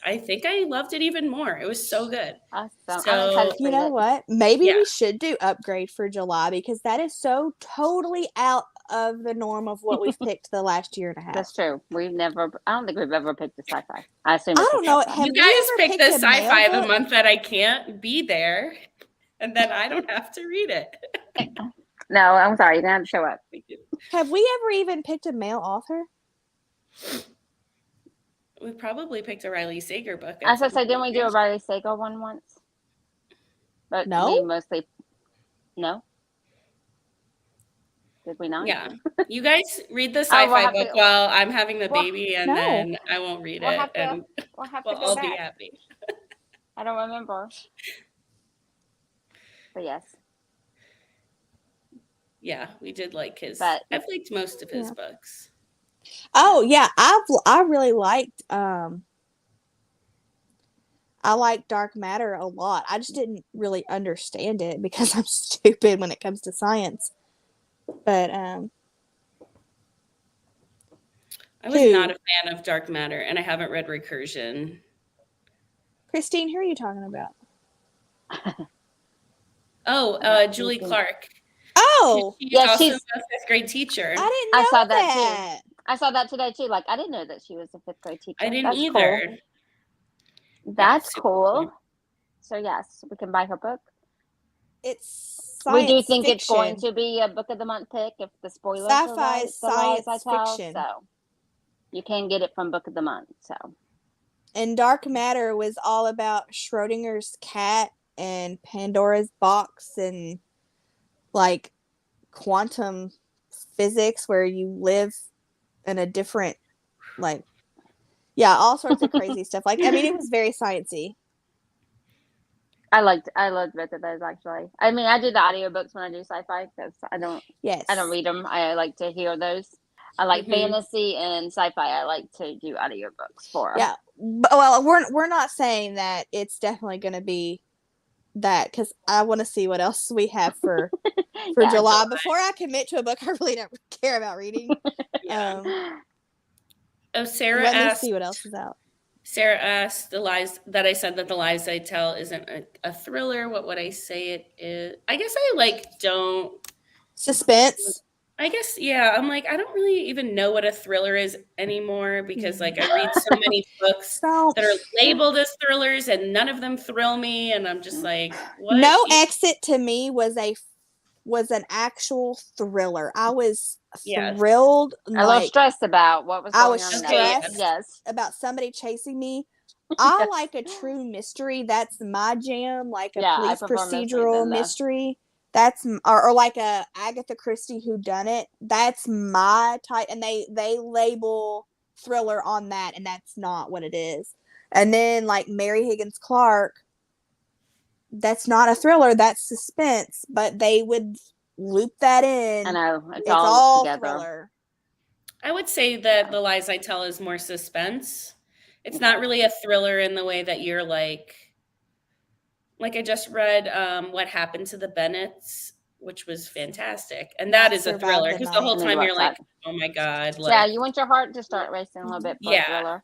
I think I loved it even more. It was so good. Awesome. So, You know what? Maybe Yeah. we should do upgrade for July, because that is so totally out of the norm of what we've picked the last year and a half. That's true. I don't think we've ever picked a sci-fi. I assume I it's a don't know. sci-fi. Have you we guys ever picked the picked a male sci-fi of the book? month that I can't be there, and then I don't have to read it. No, I'm sorry. You didn't have to show up. Thank you. Have we ever even picked a male author? We probably picked a Riley Sager book. I was going to say, didn't we do a Riley Sager one once? But No? we mostly, no? Did we not? Yeah. You guys read the sci-fi book while I'm having the baby, and no. then I won't read We'll it, have to- and We'll have to we'll go all back. be happy. I don't remember. But yes. Yeah, we did like his. But- I've liked most of his Yeah. books. Oh yeah, I really liked I like Dark Matter a lot. I just didn't really understand it because I'm stupid when it comes to science. But I was Who? not a fan of Dark Matter, and I haven't read Recursion. Christine, who are you talking about? Oh, Julie Clark. Oh, She's Yeah, also she's- a 5th grade teacher. I didn't know I saw that that. I saw that today too. Like, I didn't know that she was a 5th grade teacher. I didn't That's either. Cool. That's super cool. cool. So yes, we can buy her book. It's We do science think it's going fiction. to be a book of the month pick if the spoilers Sci-fi are right. is The Lies I science Tell. fiction. So you can get it from book of the month. So And Dark Matter was all about Schrodinger's cat and Pandora's box and like quantum physics where you live in a different, like, yeah, all sorts of crazy stuff. Like, I mean, it was very sciencey. I loved both of those actually. I mean, I do the audiobooks when I do sci-fi because I don't Yes. read them. I like to hear those. I like Mhm. fantasy and sci-fi. I like to do audiobooks for. Yeah. But, well, we're not saying that it's definitely going to be that, because I want to see what else we have for Yeah. July before I commit to a book I really don't care about reading. Oh, Sarah Let me asked. see what else is out. Sarah asked the lies that I said that The Lies I Tell isn't a thriller. What would I say it is? I guess I don't. Suspense. I guess, yeah. I'm like, I don't really even know what a thriller is anymore because I read so many books So that are labeled as thrillers and none of them thrill me. And I'm just like, what? No Exit to me was an actual thriller. I was Yes. thrilled. A little Like, stressed about what was I going was on stressed. there. Yes. about somebody chasing me. I like a true mystery. That's my jam. Like a Yeah, I police prefer mysteries procedural than that. mystery. That's or like a Agatha Christie whodunit. That's my type. And they label thriller on that, and that's not what it is. And then like Mary Higgins Clark, that's not a thriller. That's suspense. But they would loop that in. I know. It's all together. thriller. I would say that The Lies I Tell is more suspense. It's not really a thriller in the way that you're like I just read What Happened to the Bennetts, which was fantastic. And that is a Survived thriller the because the night. whole I need to time watch you're like, that. oh my God. Yeah, Like, you want your heart to start racing a little bit for a yeah. thriller.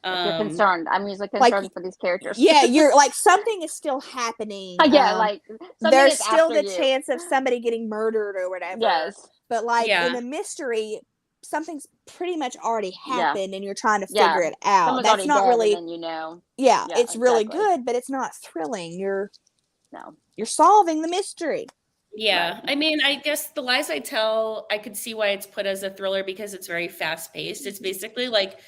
If you're concerned. I'm usually Like, concerned for these characters. Yeah, you're like something is still happening. Yeah, like something there's is still after the you. chance of somebody getting murdered or whatever. Yes. But like Yeah. in a mystery, something's pretty much already Yeah. happened and you're trying to Yeah. figure it out. Someone's That's already not dead, really and then you know. yeah, Yeah, it's really exactly. good, but it's not thrilling. You're No. solving the mystery. Yeah. I mean, I guess The Lies I Tell, I could see why it's put as a thriller because it's very fast paced. It's basically like,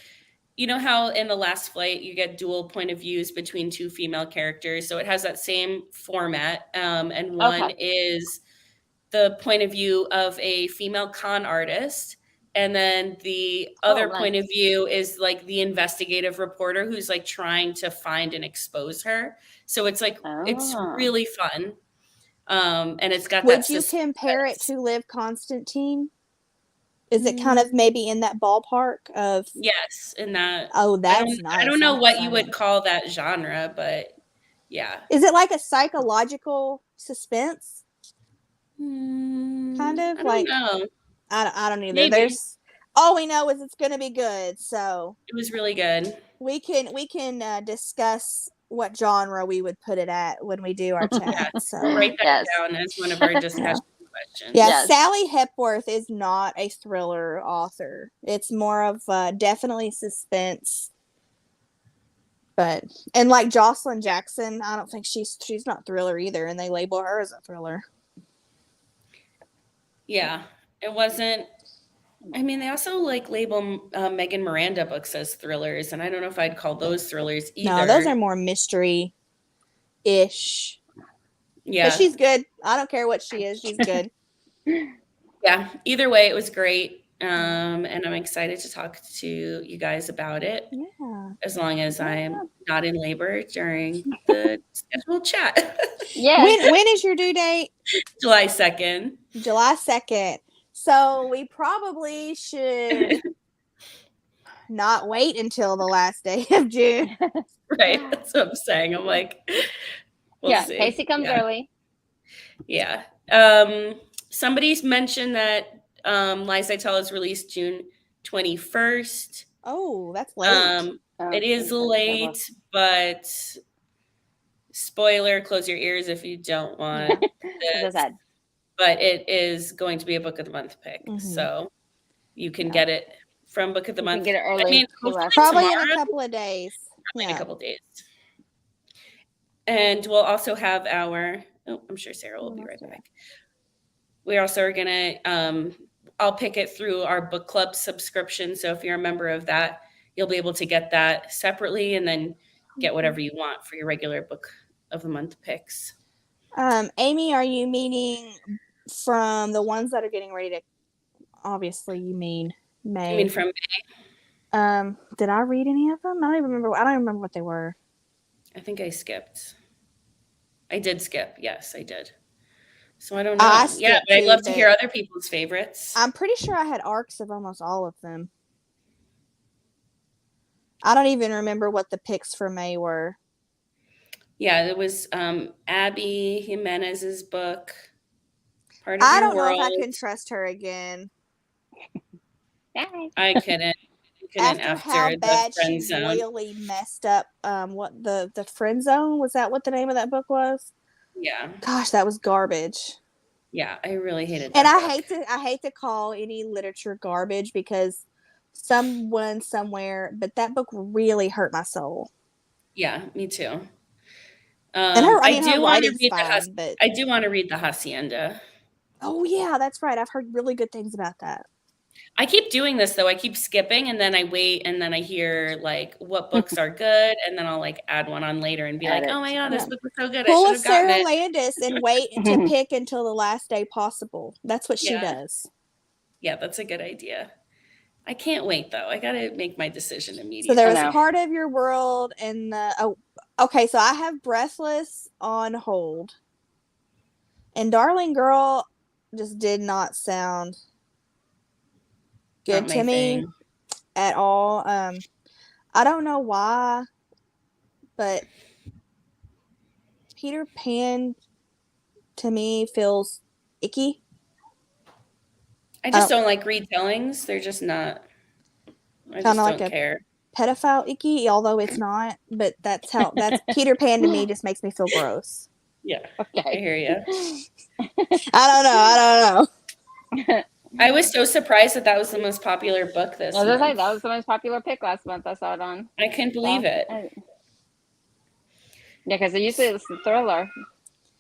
you know how in The Last Flight you get dual point of views between two female characters. So it has that same format. And one is the point of view of a female con artist. And then the other point of view is like the investigative reporter who's like trying to find and expose her. So it's like, it's really fun. And it's got Would you compare it to Liv Constantine? Is it kind of maybe in that ballpark of? Yes, in that. Oh, that's nice. I don't know what you would call that genre, but yeah. Is it like a psychological suspense? Kind of I like. don't know. I don't either. Maybe. There's all we know is it's going to be good. So it was really good. We can discuss what genre we would put it at when we do our chat. So write that down as one of our discussion questions. Yeah, yes. Sally Hepworth is not a thriller author. It's more of definitely suspense. But and like Jocelyn Jackson, I don't think she's not thriller either, and they label her as a thriller. Yeah, it wasn't. I mean, they also like label Megan Miranda books as thrillers, and I don't know if I'd call those thrillers either. No, those are more mystery-ish. Yeah, but she's good. I don't care what she is; she's good. Yeah. Either way, it was great, and I'm excited to talk to you guys about it. Yeah. As long as I'm not in labor during the scheduled chat. Yeah. When is your due date? July 2nd. July 2nd. So we probably should not wait until the last day of June. Right. That's what I'm saying. I'm like, we'll see. Casey comes early. Yeah. Somebody's mentioned that Lies I Tell is released June 21st. Oh, that's late. It is late, but spoiler, close your ears if you don't want this. But it is going to be a Book of the Month pick. Mm-hmm. So you can get it from Book of the Month. Get it early. I mean, probably in a couple of days. Probably in a couple of days. And we'll also have our, I'm sure Sarah will be right back. We also are going to, I'll pick it through our book club subscription. So if you're a member of that, you'll be able to get that separately and then get whatever you want for your regular Book of the Month picks. Amy, are you meaning from the ones that are getting ready to, obviously you mean May. I mean from May. Did I read any of them? I don't even remember what they were. I think I skipped. I did skip. Yes, I did. So I don't know. Yeah, but I'd love to hear other people's favorites. I'm pretty sure I had arcs of almost all of them. I don't even remember what the picks for May were. Yeah, it was Abby Jimenez's book. Part of I Your don't World. know if I can trust her again. I couldn't after how the bad Friend she Zone. royally messed up what the Friend Zone, was that what the name of that book was? Yeah. Gosh, that was garbage. Yeah, I really hated that. And book. I hate to call any literature garbage because someone somewhere, but that book really hurt my soul. Yeah, me too. I do want to read I do want to read The Hacienda. Oh yeah, that's right. I've heard really good things about that. I keep doing this though. I keep skipping and then I wait and then I hear like what books are good and then I'll like add one on later and be like, oh my god, this book was so good. Pull I a should have gotten Sarah it. Landis and wait to pick until the last day possible. That's what she does. Yeah, that's a good idea. I can't wait though. I gotta make my decision immediately. So there was Part of Your World and okay, so I have Breathless on hold. And Darling Girl just did not sound good to me at all. I don't know why, but Peter Pan to me feels icky. I just don't like retellings. They're just not. I Kinda just like don't a care. pedophile icky, although it's not. But that's Peter Pan to me just makes me feel gross. Yeah, I Okay. hear you. I don't know. I was so surprised that was the most popular book this I was gonna say month. that was the most popular pick last month. I saw it on. I couldn't believe it. Yeah, because usually it's the thriller.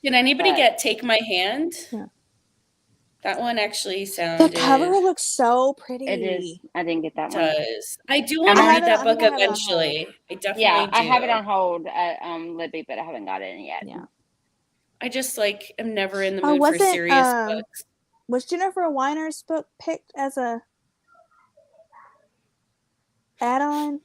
Did anybody But- get Take My Hand? Yeah. That one actually sounded. The cover looks so pretty. It is. I didn't get that one. Does. I do want to I read that book think I have it on eventually. I definitely Yeah, do. I have it on hold at Libby, but I haven't got it in yet. Yeah. I just like am never in the Oh, mood for wasn't, serious books. Was Jennifer Weiner's book picked as a add-on?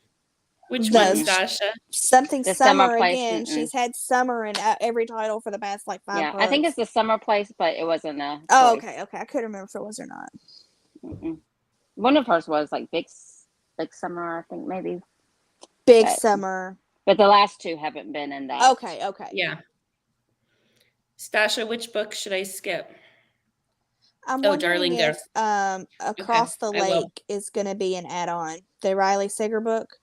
Which The- one, Stasha? Something The summer, Summer Place, again. She's had summer in every title for the past like 5 Yeah, books. I think it's the Summer Place, but it wasn't a. Oh, choice. okay. I couldn't remember if it was or not. Mm-mm. One of hers was like Big Summer, I think maybe. Big But- Summer. But the last two haven't been in that. Okay. Yeah. Stasha, which book should I skip? I'm Oh, wondering Darling if Across the I will. Lake is going to be an add-on. The Riley Sager book.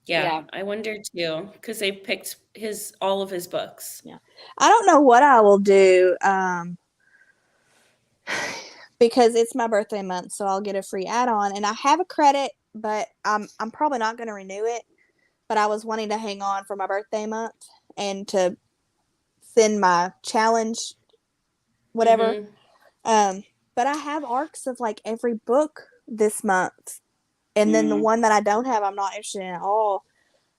Yeah, Yeah. I wonder too, because they picked all of his books. I don't know what I will do because it's my birthday month, so I'll get a free add-on, and I have a credit, but I'm probably not going to renew it. But I was wanting to hang on for my birthday month and to send my challenge, whatever. Mhm. But I have arcs of like every book this month, and then the one that I don't have, I'm not interested in at all.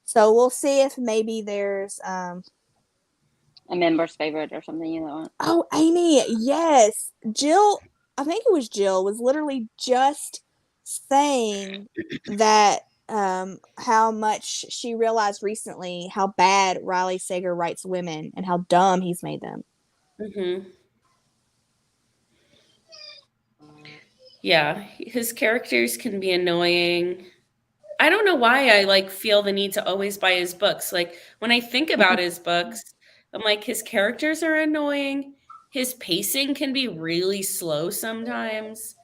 So we'll see if maybe there's A member's favorite or something you know. Oh, Amy, yes. Jill, I think it was Jill, was literally just saying that how much she realized recently how bad Riley Sager writes women and how dumb he's made them. Mhm. Yeah, his characters can be annoying. I don't know why I like feel the need to always buy his books. Like when I think about his books, I'm like his characters are annoying. His pacing can be really slow sometimes.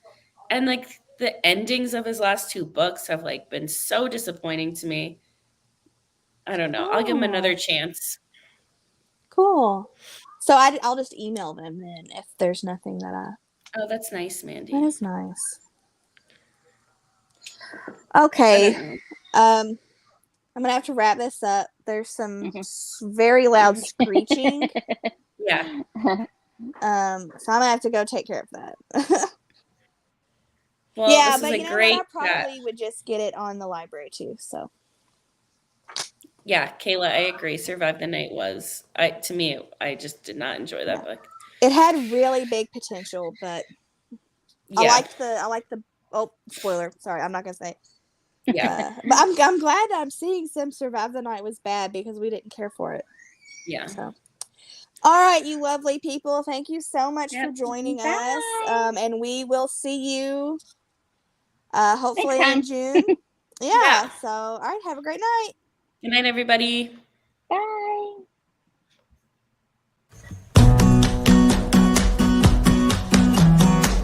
And like the endings of his last two books have like been so disappointing to me. I don't know. I'll give him another chance. Cool. So I'll just email them then if there's nothing that Oh, that's nice, Mandy. That is nice. I Okay. don't know. I'm gonna have to wrap this up. There's some very loud screeching. Yeah. So I'm gonna have to go take care of that. Well, yeah, this but is you a know great what? I chat. probably would just get it on the library too. So Yeah, Kayla, I agree. Survive the Night was to me, I just did not enjoy that book. it had really big potential, but Yeah. I like the oh, spoiler. Sorry, I'm not gonna say. Yeah. But I'm glad that I'm seeing some Survive the Night was bad because we didn't care for it. Yeah. So, all right, you lovely people, thank you so much Yep. for joining Bye. us. And we will see you hopefully Next in time. June. Yeah. So, all right, have a great night. Good night, everybody. Bye.